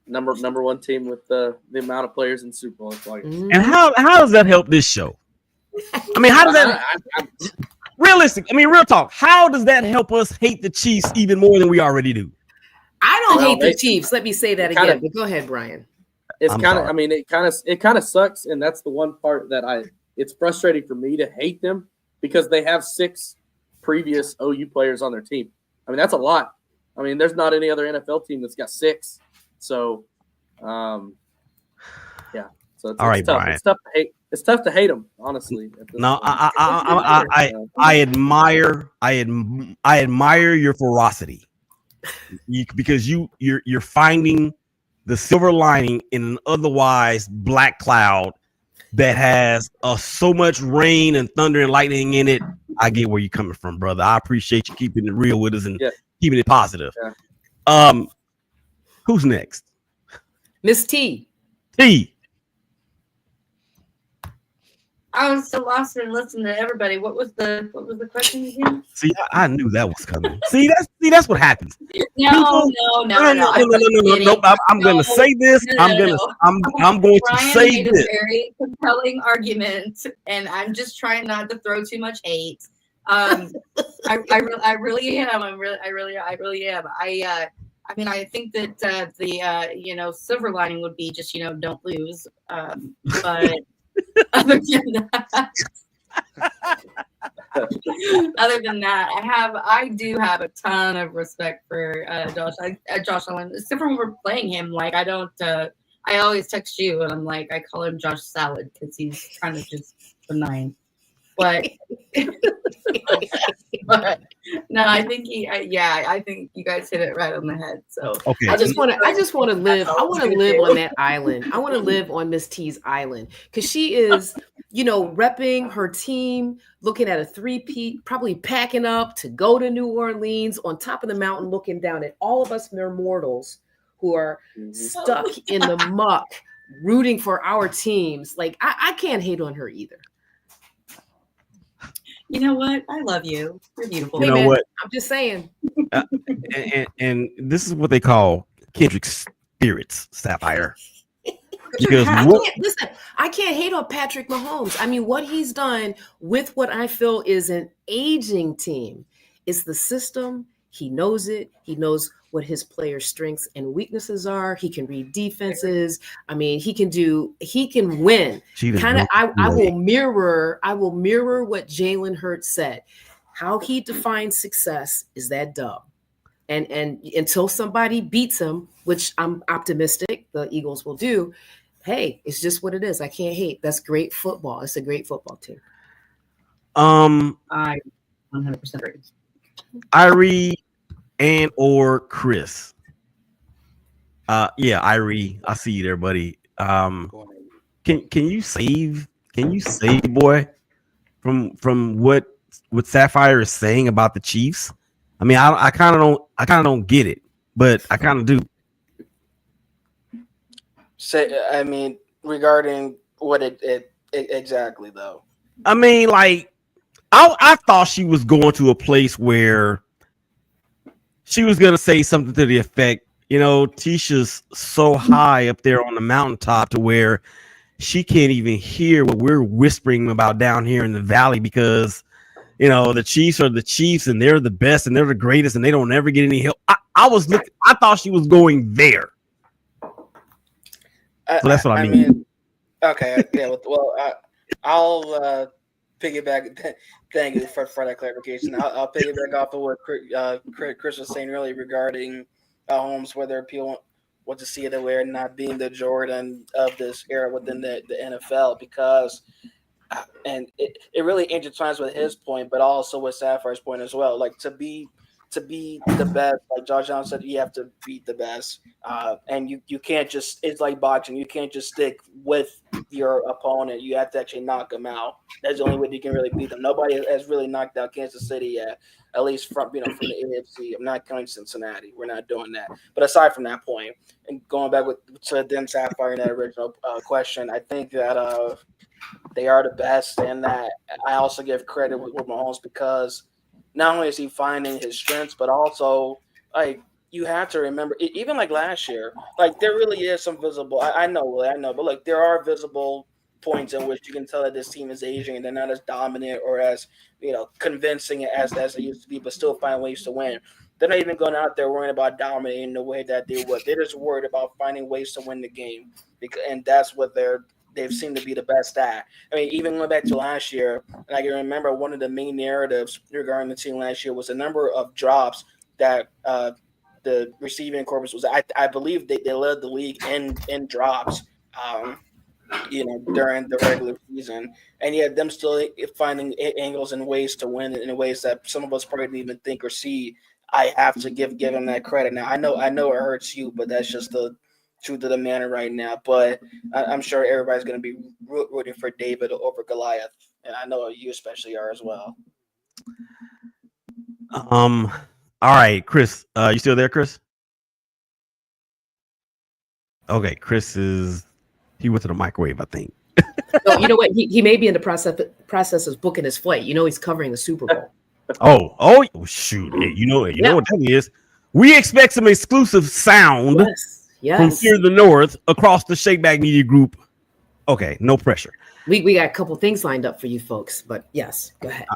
[SPEAKER 3] Number one team with the amount of players in Super Bowl.
[SPEAKER 1] And how does that help this show? I mean, how does that realistic? I mean, real talk. How does that help us hate the Chiefs even more than we already do?
[SPEAKER 8] I don't hate the Chiefs. Let me say that again. But go ahead, Bryan.
[SPEAKER 3] It's it kind of sucks, and that's the one part that it's frustrating for me to hate them because they have 6 previous OU players on their team. I mean, that's a lot. I mean, there's not any other NFL team that's got 6. So, So it's,
[SPEAKER 1] all right,
[SPEAKER 3] tough.
[SPEAKER 1] Bryan.
[SPEAKER 3] It's tough to hate. It's tough to hate them, honestly.
[SPEAKER 1] No, I admire your ferocity because you're finding the silver lining in an otherwise black cloud that has so much rain and thunder and lightning in it. I get where you're coming from, brother. I appreciate you keeping it real with us and keeping it positive. Yeah. Who's next?
[SPEAKER 8] Miss T.
[SPEAKER 4] I was so lost and listening to everybody. What was the question again?
[SPEAKER 1] See, I knew that was coming. See, that's what happens.
[SPEAKER 4] No.
[SPEAKER 1] I'm gonna say this. I'm going to say this.
[SPEAKER 4] A very compelling argument, and I'm just trying not to throw too much hate. I really am. I really am. I mean, I think that the silver lining would be just don't lose. But other than that, I do have a ton of respect for Josh. Josh Allen, except for when we're playing him. Like I don't. I always text you and I'm like, I call him Josh Salad because he's kind of just benign. But, but no, I think I think you guys hit it right on the head. So
[SPEAKER 1] okay,
[SPEAKER 8] I just want to live. I want to live on that island. I want to live on Miss T's island because she is, repping her team, looking at a three-peat, probably packing up to go to New Orleans on top of the mountain, looking down at all of us mere mortals who are stuck in the muck, rooting for our teams. Like I can't hate on her either.
[SPEAKER 4] You know what? I love you. You're beautiful.
[SPEAKER 1] You know what?
[SPEAKER 8] I'm just saying.
[SPEAKER 1] And this is what they call kindred spirits, Sapphire. Because
[SPEAKER 8] I can't hate on Patrick Mahomes. I mean, what he's done with what I feel is an aging team. It's the system. He knows it. He knows what his players' strengths and weaknesses are. He can read defenses. I mean, he can win. Kind of, I will mirror what Jalen Hurts said. How he defines success is that dub. And until somebody beats him, which I'm optimistic the Eagles will do, hey, it's just what it is. I can't hate. That's great football. It's a great football team.
[SPEAKER 4] I 100% agree.
[SPEAKER 1] Irie and or Chris. Irie, I see you there, buddy. Can you save boy from what Sapphire is saying about the Chiefs? I mean, I kind of don't get it, but I kind of do.
[SPEAKER 5] I mean, regarding what it exactly though.
[SPEAKER 1] I mean, like I thought she was going to a place where she was going to say something to the effect, Teisha's so high up there on the mountaintop to where she can't even hear what we're whispering about down here in the valley because, the Chiefs are the Chiefs and they're the best and they're the greatest and they don't ever get any help. I thought she was going there. So that's what I mean.
[SPEAKER 5] Okay. Yeah. Well, I'll piggyback. Thank you for that clarification. I'll piggyback off of what Chris was saying earlier regarding Holmes, whether people want to see it aware not being the Jordan of this era within the NFL, because and it really intertwines with his point, but also with Sapphire's point as well. Like to be the best, like Josh Allen said, you have to beat the best, and you can't just. It's like boxing. You can't just stick with your opponent. You have to actually knock them out. That's the only way you can really beat them. Nobody has really knocked out Kansas City yet, at least from the AFC. I'm not counting Cincinnati. We're not doing that. But aside from that point, and going back to them Sapphire in that original question, I think that they are the best, and that I also give credit with Mahomes because not only is he finding his strengths, but also like you have to remember, even like last year, like there really is some visible. I know, but like there are visible points in which you can tell that this team is aging and they're not as dominant or as convincing as they used to be, but still find ways to win. They're not even going out there worrying about dominating the way that they would. They're just worried about finding ways to win the game, and that's what they've seemed to be the best at. I mean, even going back to last year, and I can remember one of the main narratives regarding the team last year was the number of drops that the receiving corpus was. I believe they led the league in drops, during the regular season, and yet them still finding angles and ways to win in ways that some of us probably didn't even think or see. I have to give them that credit. Now I know it hurts you, but that's just the truth of the matter right now. But I'm sure everybody's going to be rooting for David over Goliath, and I know you especially are as well.
[SPEAKER 1] All right, Chris, you still there, Chris? Okay, Chris he went to the microwave, I think.
[SPEAKER 8] No, you know what? He may be in the process of booking his flight. He's covering the Super Bowl.
[SPEAKER 1] Oh, shoot! Hey, you know what that is. We expect some exclusive sound.
[SPEAKER 8] Yes.
[SPEAKER 1] From here in the north across the ShakeBack Media Group. Okay, no pressure.
[SPEAKER 8] We got a couple things lined up for you folks, but yes, go ahead.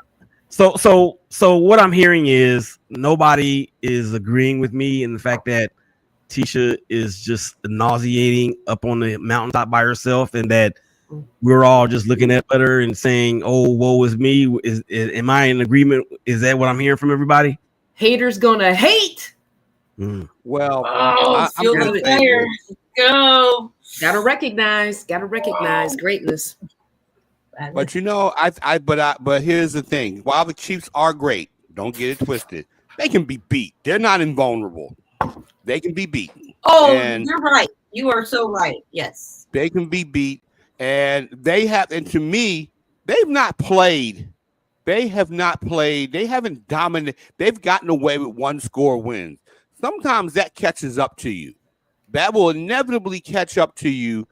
[SPEAKER 1] So what I'm hearing is nobody is agreeing with me in the fact that Teisha is just nauseating up on the mountaintop by herself, and that we're all just looking at her and saying, "Oh, woe is me." Am I in agreement? Is that what I'm hearing from everybody?
[SPEAKER 8] Haters gonna hate.
[SPEAKER 9] Well,
[SPEAKER 4] Feel the fire. Go.
[SPEAKER 8] Gotta recognize greatness.
[SPEAKER 9] But you know, but here's the thing. While the Chiefs are great, don't get it twisted. They can be beat. They're not invulnerable. They can be beat.
[SPEAKER 4] Oh, you're right. You are so right. Yes.
[SPEAKER 9] They can be beat. And they have, and to me, they've not played. They have not played. They haven't dominated. They've gotten away with 1-score wins. Sometimes that catches up to you. That will inevitably catch up to you.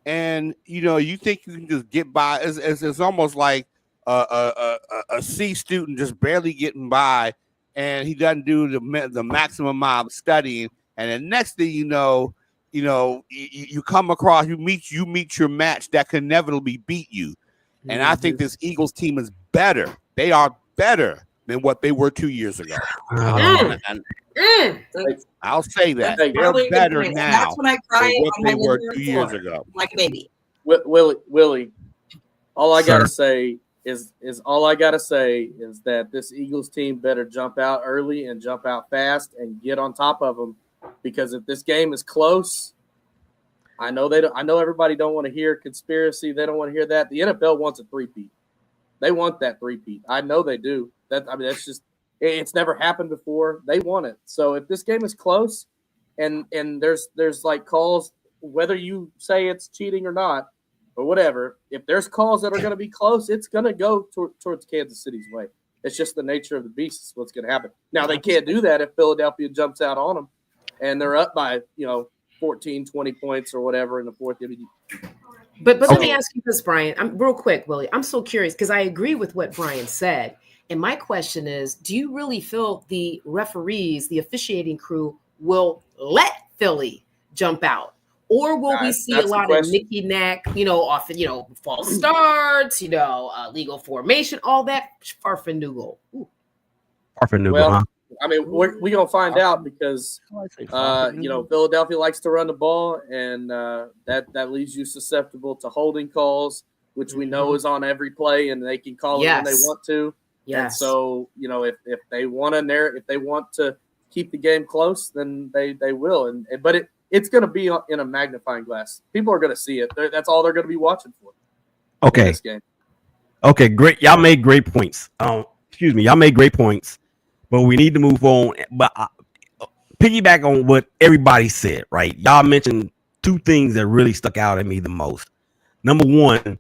[SPEAKER 9] And, you know, you think you can just get by. It's almost like a C student just barely getting by, and he doesn't do the maximum amount of studying. And the next thing you know, you come across, you meet your match that can inevitably beat you. And I think this Eagles team is better. They are better than what they were 2 years ago. I'll say that. They're better now
[SPEAKER 4] That's when I cry
[SPEAKER 9] than what
[SPEAKER 4] on
[SPEAKER 9] they
[SPEAKER 4] my
[SPEAKER 9] were
[SPEAKER 4] living
[SPEAKER 9] 2
[SPEAKER 4] room
[SPEAKER 9] years
[SPEAKER 4] floor,
[SPEAKER 9] ago.
[SPEAKER 4] like a baby.
[SPEAKER 3] Willie, all I gotta
[SPEAKER 1] Sir.
[SPEAKER 3] say is that this Eagles team better jump out early and jump out fast and get on top of them, because if this game is close, I know everybody don't want to hear conspiracy. They don't want to hear that. The NFL wants a three-peat. They want that three-peat. I know they do. That's just, it's never happened before. They want it. So if this game is close and there's like calls, whether you say it's cheating or not or whatever, if there's calls that are going to be close, it's going to go towards Kansas City's way. It's just the nature of the beast. It's what's going to happen. Now, they can't do that if Philadelphia jumps out on them and they're up by, 14, 20 points or whatever in the fourth.
[SPEAKER 8] But let me ask you this, Bryan. I'm real quick, Willie. I'm so curious because I agree with what Bryan said. And my question is, do you really feel the referees, the officiating crew will let Philly jump out? Or will we see a lot of nicky knack, often, false starts, legal formation, all that farfanoogle?
[SPEAKER 1] Farfanoogle,
[SPEAKER 3] well,
[SPEAKER 1] huh?
[SPEAKER 3] I mean, we're going to find out because, Philadelphia likes to run the ball, and that leaves you susceptible to holding calls, which we know is on every play, and they can call it when they want to. Yes. And so, if they want to keep the game close, then they will. But it's going to be in a magnifying glass. People are going to see it. That's all they're going to be watching for.
[SPEAKER 1] Okay.
[SPEAKER 3] In this game.
[SPEAKER 1] Okay, great. Y'all made great points. Y'all made great points. But we need to move on. But piggyback on what everybody said, right? Y'all mentioned two things that really stuck out at me the most. Number one,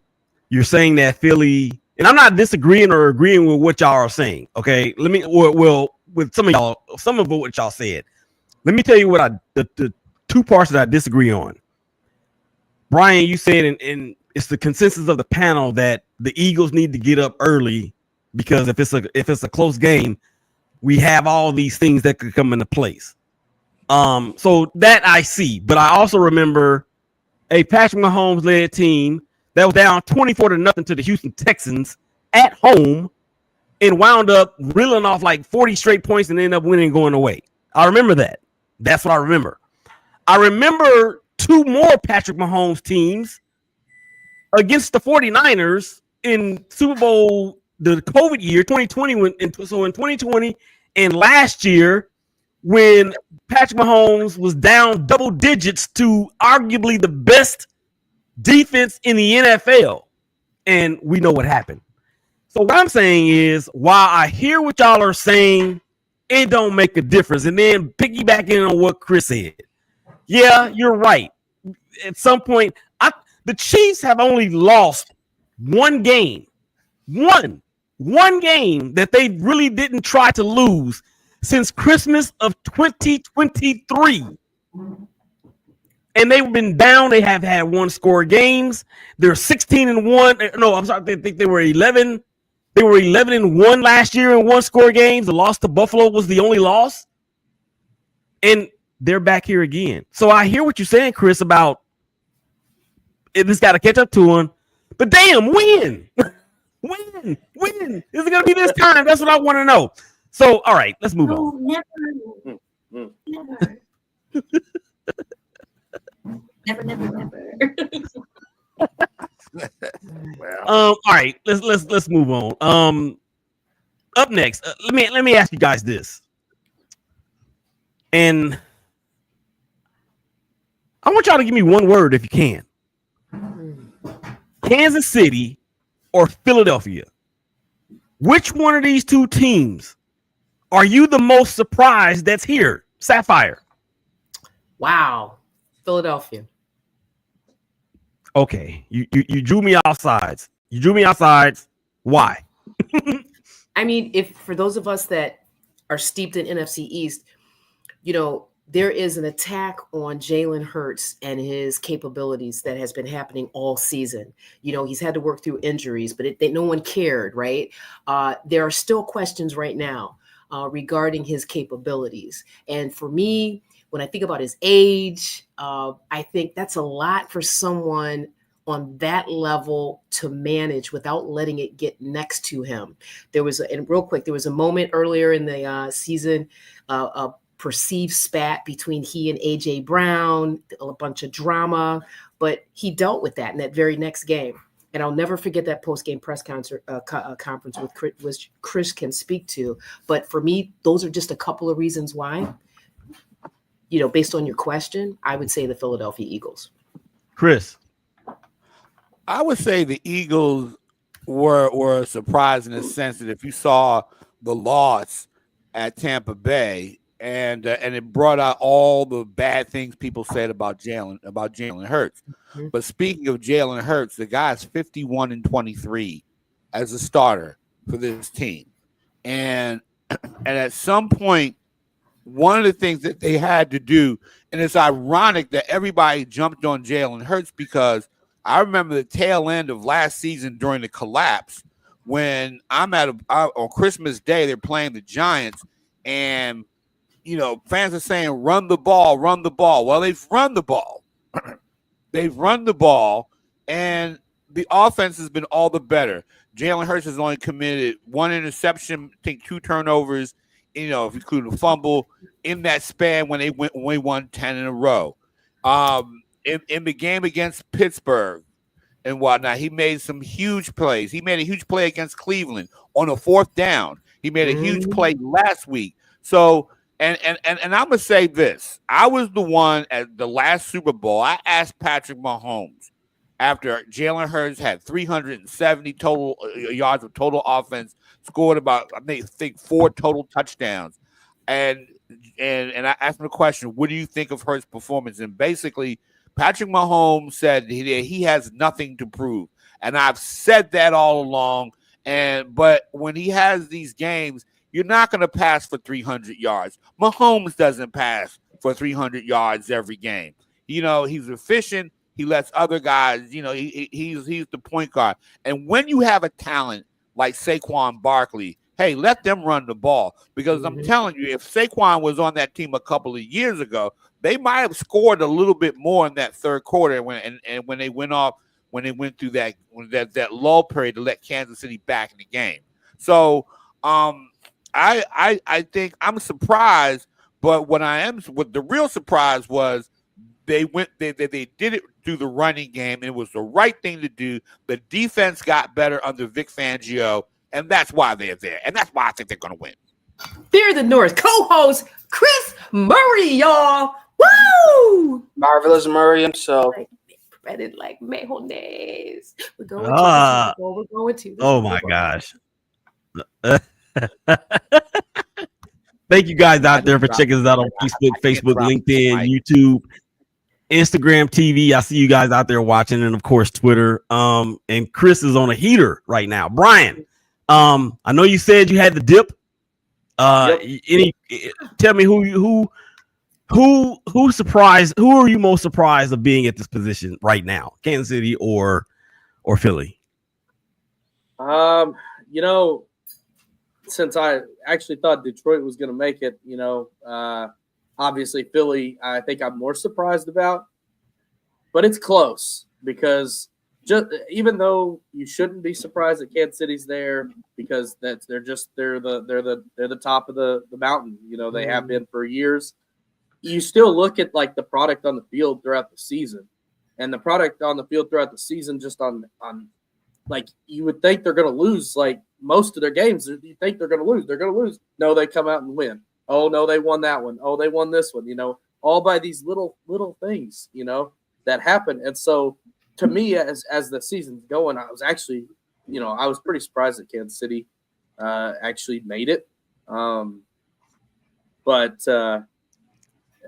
[SPEAKER 1] you're saying that Philly, and I'm not disagreeing or agreeing with what y'all are saying. Okay, with some of what y'all said. Let me tell you what the two parts that I disagree on. Bryan, you said, and it's the consensus of the panel that the Eagles need to get up early because if it's a close game, we have all these things that could come into place. So that I see, but I also remember a Patrick Mahomes led team that was down 24-0 to the Houston Texans at home and wound up reeling off like 40 straight points and ended up winning going away. I remember that. That's what I remember. I remember two more Patrick Mahomes teams against the 49ers in Super Bowl the COVID year 2020 in 2020 and last year when Patrick Mahomes was down double digits to arguably the best defense in the NFL, and we know what happened. So what I'm saying is, while I hear what y'all are saying, it don't make a difference. And then piggybacking on what Chris said, yeah, you're right. At some point, the Chiefs have only lost one game. One game that they really didn't try to lose since Christmas of 2023. And they've been down. They have had 1-score games. They're 16-1. No, I'm sorry. I think they were 11. They were 11-1 last year in 1-score games. The loss to Buffalo was the only loss. And they're back here again. So I hear what you're saying, Chris, about it's got to catch up to them. But damn, when? When? Is it going to be this time? That's what I want to know. So, all right, let's move on.
[SPEAKER 4] Never. Never, never, never.
[SPEAKER 1] All right, let's move on. Up next, let me ask you guys this, and I want y'all to give me one word if you can. Kansas City or Philadelphia? Which one of these two teams are you the most surprised that's here? Sapphire.
[SPEAKER 8] Wow. Philadelphia.
[SPEAKER 1] Okay, you drew me outsides. You drew me outsides. Why?
[SPEAKER 8] I mean, if for those of us that are steeped in NFC East, you know, there is an attack on Jalen Hurts and his capabilities that has been happening all season. You know, he's had to work through injuries, but no one cared, right? There are still questions right now regarding his capabilities. And for me, when I think about his age, I think that's a lot for someone on that level to manage without letting it get next to him. And real quick, there was a moment earlier in the season, a perceived spat between he and AJ Brown, a bunch of drama, but he dealt with that in that very next game. And I'll never forget that post-game press conference with Chris, which Chris can speak to. But for me, those are just a couple of reasons why, you know, based on your question, I would say the Philadelphia Eagles.
[SPEAKER 1] Chris.
[SPEAKER 9] I would say the Eagles were a surprise in the sense that if you saw the loss at Tampa Bay, and it brought out all the bad things people said about Jalen Hurts. Mm-hmm. But speaking of Jalen Hurts, the guy's 51-23 as a starter for this team, and at some point, one of the things that they had to do, and it's ironic that everybody jumped on Jalen Hurts because I remember the tail end of last season during the collapse when I'm on Christmas Day, they're playing the Giants, and you know, fans are saying, run the ball, run the ball. Well, they've run the ball. They've run the ball, and the offense has been all the better. Jalen Hurts has only committed one interception, I think 2 turnovers, you know, if you include a fumble, in that span when they won 10 in a row. In the game against Pittsburgh and whatnot, he made some huge plays. He made a huge play against Cleveland on a 4th down. He made a huge play last week. So, and I'm going to say this. I was the one at the last Super Bowl. I asked Patrick Mahomes after Jalen Hurts had 370 total yards of total offense, scored about, I think 4 total touchdowns. And I asked him a question, what do you think of Hurts' performance? And basically, Patrick Mahomes said he has nothing to prove. And I've said that all along. But when he has these games, you're not going to pass for 300 yards. Mahomes doesn't pass for 300 yards every game. You know, he's efficient. He lets other guys, you know, he's the point guard. And when you have a talent like Saquon Barkley, hey, let them run the ball. Because I'm telling you, if Saquon was on that team a couple of years ago, they might have scored a little bit more in that third quarter when they went through that lull period to let Kansas City back in the game. So I think I'm surprised, but what the real surprise was they did it through the running game, and it was the right thing to do. The defense got better under Vic Fangio, and that's why they're there, and that's why I think they're going to win.
[SPEAKER 8] Fear the North co-host Chris Murray, y'all. Woo!
[SPEAKER 5] Marvelous Murray himself.
[SPEAKER 8] Spread like mayonnaise. We're going to.
[SPEAKER 1] Oh my gosh. Thank you guys out there for checking us out on Facebook, LinkedIn, YouTube, Instagram TV. I see you guys out there watching, and of course Twitter. And Chris is on a heater right now. Bryan, I know you said you had the dip. Tell me who surprised? Who are you most surprised of being at this position right now? Kansas City or Philly?
[SPEAKER 3] You know, since I actually thought Detroit was going to make it, you know, obviously Philly, I think I'm more surprised about, but it's close because even though you shouldn't be surprised that Kansas City's there because they're the top of the mountain. You know, they have been for years. you still look at like the product on the field throughout the season, and the product on the field throughout the season, just on like you would think they're going to lose like most of their games. You think they're going to lose. They're going to lose. No, they come out and win. Oh, no, they won that one. Oh, they won this one, all by these little things, that happen. And so to me, as the season's going, I was actually, I was pretty surprised that Kansas City actually made it.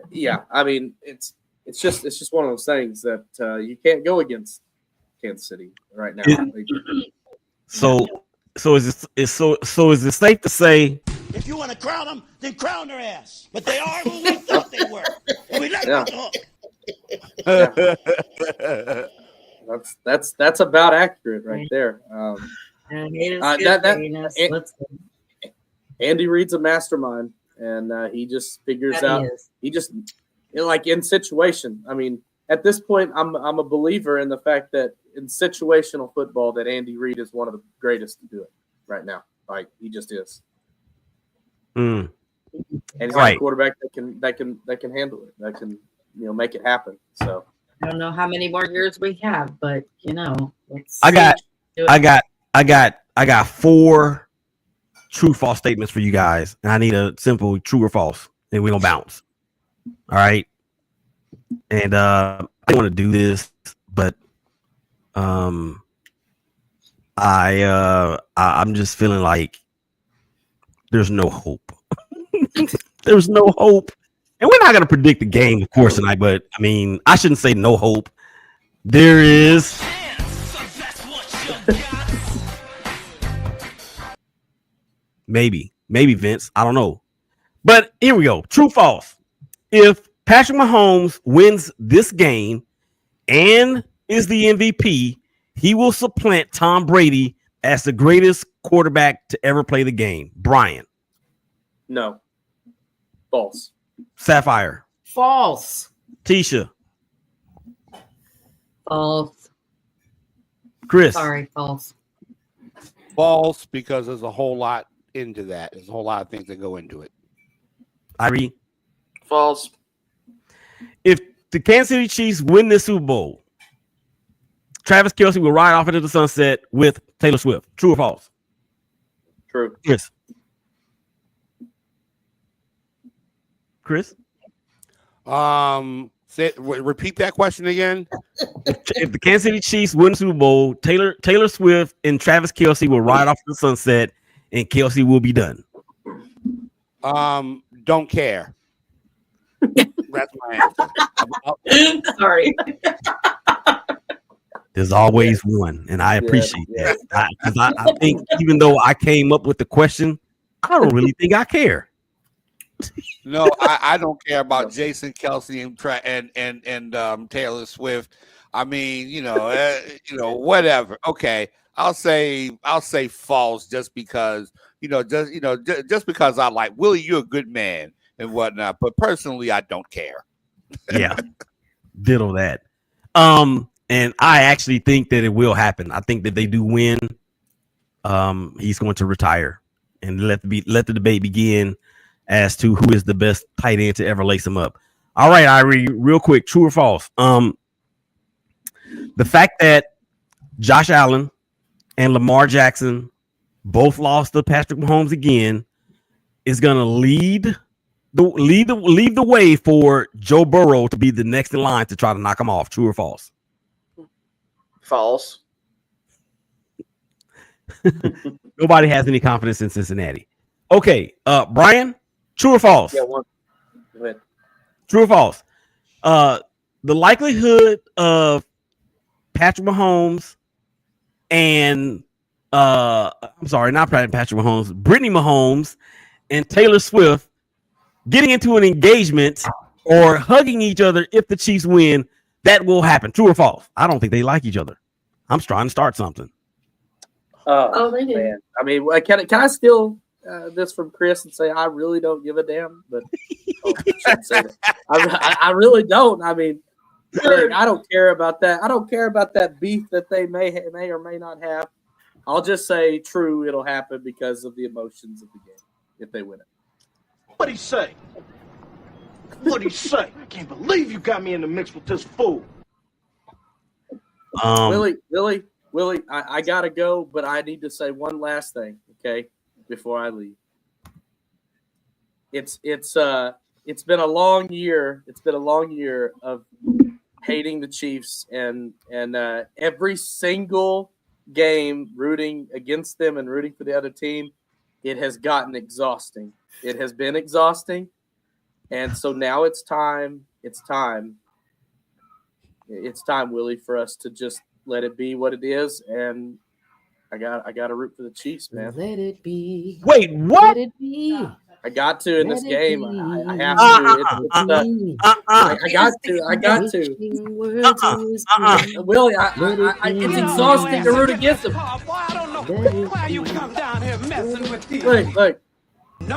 [SPEAKER 3] Yeah, I mean, it's just one of those things that you can't go against Kansas City right now.
[SPEAKER 1] So is it safe to say,
[SPEAKER 6] if you want to crown them, then crown their ass. But they are who we thought they were. And we let them hook.
[SPEAKER 3] That's about accurate right there. Andy Reid's a mastermind, and he just figures out. He just like in situation. I mean, at this point, I'm a believer in the fact that in situational football, that Andy Reid is one of the greatest to do it right now. Like he just is. And he's got a quarterback that can handle it. That can make it happen. So
[SPEAKER 4] I don't know how many more years we have, but
[SPEAKER 1] I got 4 true false statements for you guys, and I need a simple true or false, and we're gonna bounce. All right. And I want to do this, but I'm just feeling like there's no hope. There's no hope. And we're not going to predict the game, of course, tonight, but I mean, I shouldn't say no hope. There is. Maybe Vince. I don't know. But here we go. True, false. If Patrick Mahomes wins this game and is the MVP, he will supplant Tom Brady as the greatest quarterback to ever play the game. Bryan.
[SPEAKER 3] No. False.
[SPEAKER 1] Sapphire.
[SPEAKER 8] False.
[SPEAKER 1] Teisha.
[SPEAKER 4] False.
[SPEAKER 1] Chris.
[SPEAKER 4] Sorry, false.
[SPEAKER 9] False, because there's a whole lot into that. There's a whole lot of things that go into it.
[SPEAKER 1] Irene.
[SPEAKER 5] False.
[SPEAKER 1] If the Kansas City Chiefs win this Super Bowl, Travis Kelce will ride off into the sunset with Taylor Swift. True or false?
[SPEAKER 3] True.
[SPEAKER 1] Yes. Chris?
[SPEAKER 9] Repeat that question again.
[SPEAKER 1] If the Kansas City Chiefs win the Super Bowl, Taylor Swift and Travis Kelce will ride off to the sunset, and Kelce will be done.
[SPEAKER 9] Don't care. That's my answer.
[SPEAKER 4] Sorry.
[SPEAKER 1] There's always one, and I appreciate that. I think even though I came up with the question, I don't really think I care.
[SPEAKER 9] No, I don't care about Jason Kelce and Taylor Swift. I mean, whatever. Okay, I'll say false just because just because I like Willie. You're a good man and whatnot, but personally, I don't care.
[SPEAKER 1] Yeah, diddle that. And I actually think that it will happen. I think that they do win. He's going to retire, and let the debate begin as to who is the best tight end to ever lace him up. All right, Irie, real quick, true or false? The fact that Josh Allen and Lamar Jackson both lost to Patrick Mahomes again is going to lead the way for Joe Burrow to be the next in line to try to knock him off. True or false?
[SPEAKER 5] False.
[SPEAKER 1] Nobody has any confidence in Cincinnati. Okay, Bryan, true or false?
[SPEAKER 3] Yeah, one. Go ahead.
[SPEAKER 1] True or false? The likelihood of Patrick Mahomes and I'm sorry, not Patrick Mahomes, Brittany Mahomes and Taylor Swift getting into an engagement or hugging each other if the Chiefs win, that will happen. True or false? I don't think they like each other. I'm trying to start something.
[SPEAKER 3] They do. Man. I mean, can I steal this from Chris and say I really don't give a damn? But I shouldn't say that. I really don't. I mean, I don't care about that. I don't care about that beef that they may or may not have. I'll just say true. It'll happen because of the emotions of the game if they win it.
[SPEAKER 2] What'd he say?
[SPEAKER 6] What'd he say? I can't believe you got me in the mix with this fool.
[SPEAKER 3] Willie, I gotta go, but I need to say one last thing, okay, before I leave. It's been a long year. It's been a long year of hating the Chiefs and every single game rooting against them and rooting for the other team. It has gotten exhausting. It has been exhausting, and so now it's time. It's time, Willie, for us to just let it be what it is. And I got to root for the Chiefs, man.
[SPEAKER 8] Let it be.
[SPEAKER 1] Wait, what?
[SPEAKER 8] Let it be.
[SPEAKER 3] I got to in this game. I have to. I got to. Willie, it's exhausting to root against them.
[SPEAKER 6] Why you come down here messing with these?
[SPEAKER 3] Look.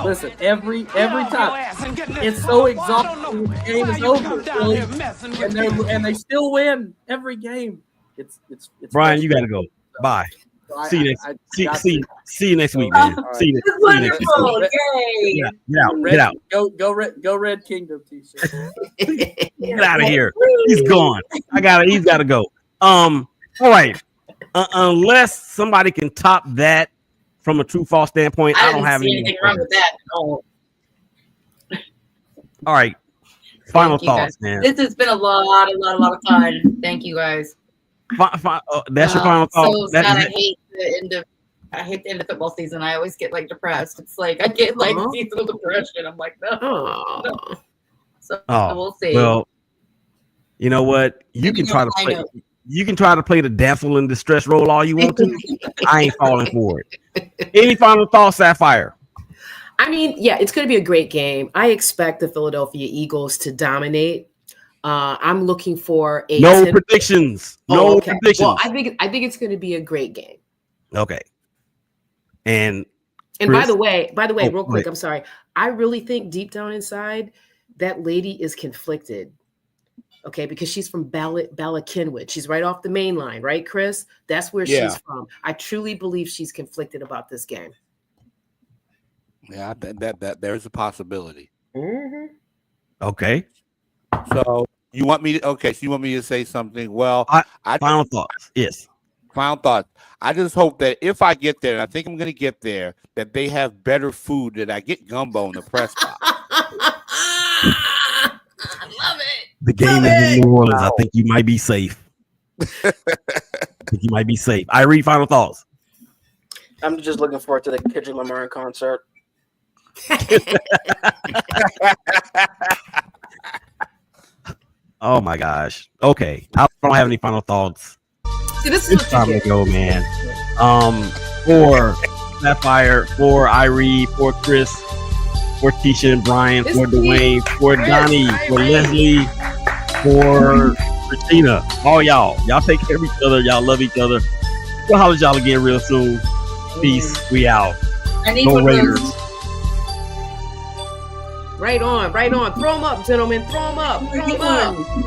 [SPEAKER 3] Listen, every time it's so exhausting. The game is over, Willie, and they still win every game. It's
[SPEAKER 1] Bryan, you got to go. Bye. See you next week, man. See you next week.
[SPEAKER 4] Yay!
[SPEAKER 1] Get out.
[SPEAKER 3] Go Red Kingdom, Teisha.
[SPEAKER 1] Get out of here. He's gone. He's got to go. All right. Unless somebody can top that from a true false standpoint, I don't have anything
[SPEAKER 4] wrong with that.
[SPEAKER 1] All right. Final thoughts, man.
[SPEAKER 4] This has been a lot of fun. Thank you, guys.
[SPEAKER 1] That's your final thought.
[SPEAKER 4] So sad. I hate the end of football season. I always get like depressed. It's like I get like seasonal depression. I'm like, no. So we'll see.
[SPEAKER 1] Well, you know what? You can try to play. You can try to play the damsel in distress role all you want to. I ain't falling for it. Any final thoughts, Sapphire?
[SPEAKER 8] I mean, yeah, it's going to be a great game. I expect the Philadelphia Eagles to dominate. I'm looking for a
[SPEAKER 1] predictions. Predictions.
[SPEAKER 8] Well, I think it's going to be a great game.
[SPEAKER 1] Okay. And
[SPEAKER 8] Chris? by the way, real quick, I'm sorry. I really think deep down inside that lady is conflicted. Okay, because she's from Bala Kenwood. She's right off the main line, right, Chris? That's where she's from. I truly believe she's conflicted about this game.
[SPEAKER 9] Yeah, that there's a possibility.
[SPEAKER 8] Mm-hmm.
[SPEAKER 1] Okay.
[SPEAKER 9] So you want me to say something? Well,
[SPEAKER 1] final thoughts. Yes.
[SPEAKER 9] Final thoughts. I just hope that if I get there, and I think I'm going to get there, that they have better food, that I get gumbo in the press box.
[SPEAKER 8] I love it.
[SPEAKER 1] The game is in New Orleans. I think you might be safe. I read final thoughts.
[SPEAKER 5] I'm just looking forward to the Kendrick Lamar concert.
[SPEAKER 1] Oh my gosh. Okay. I don't have any final thoughts.
[SPEAKER 8] See, this is
[SPEAKER 1] time to go, man. For Sapphire, for Irie, for Chris, for Teisha and Bryan, for Dwayne, for Donnie, for Leslie, for Regina, all y'all take care of each other. Y'all love each other. We'll holler at y'all again real soon. Peace. We out. Go Raiders.
[SPEAKER 8] Right on. Throw them up, gentlemen. Throw them up.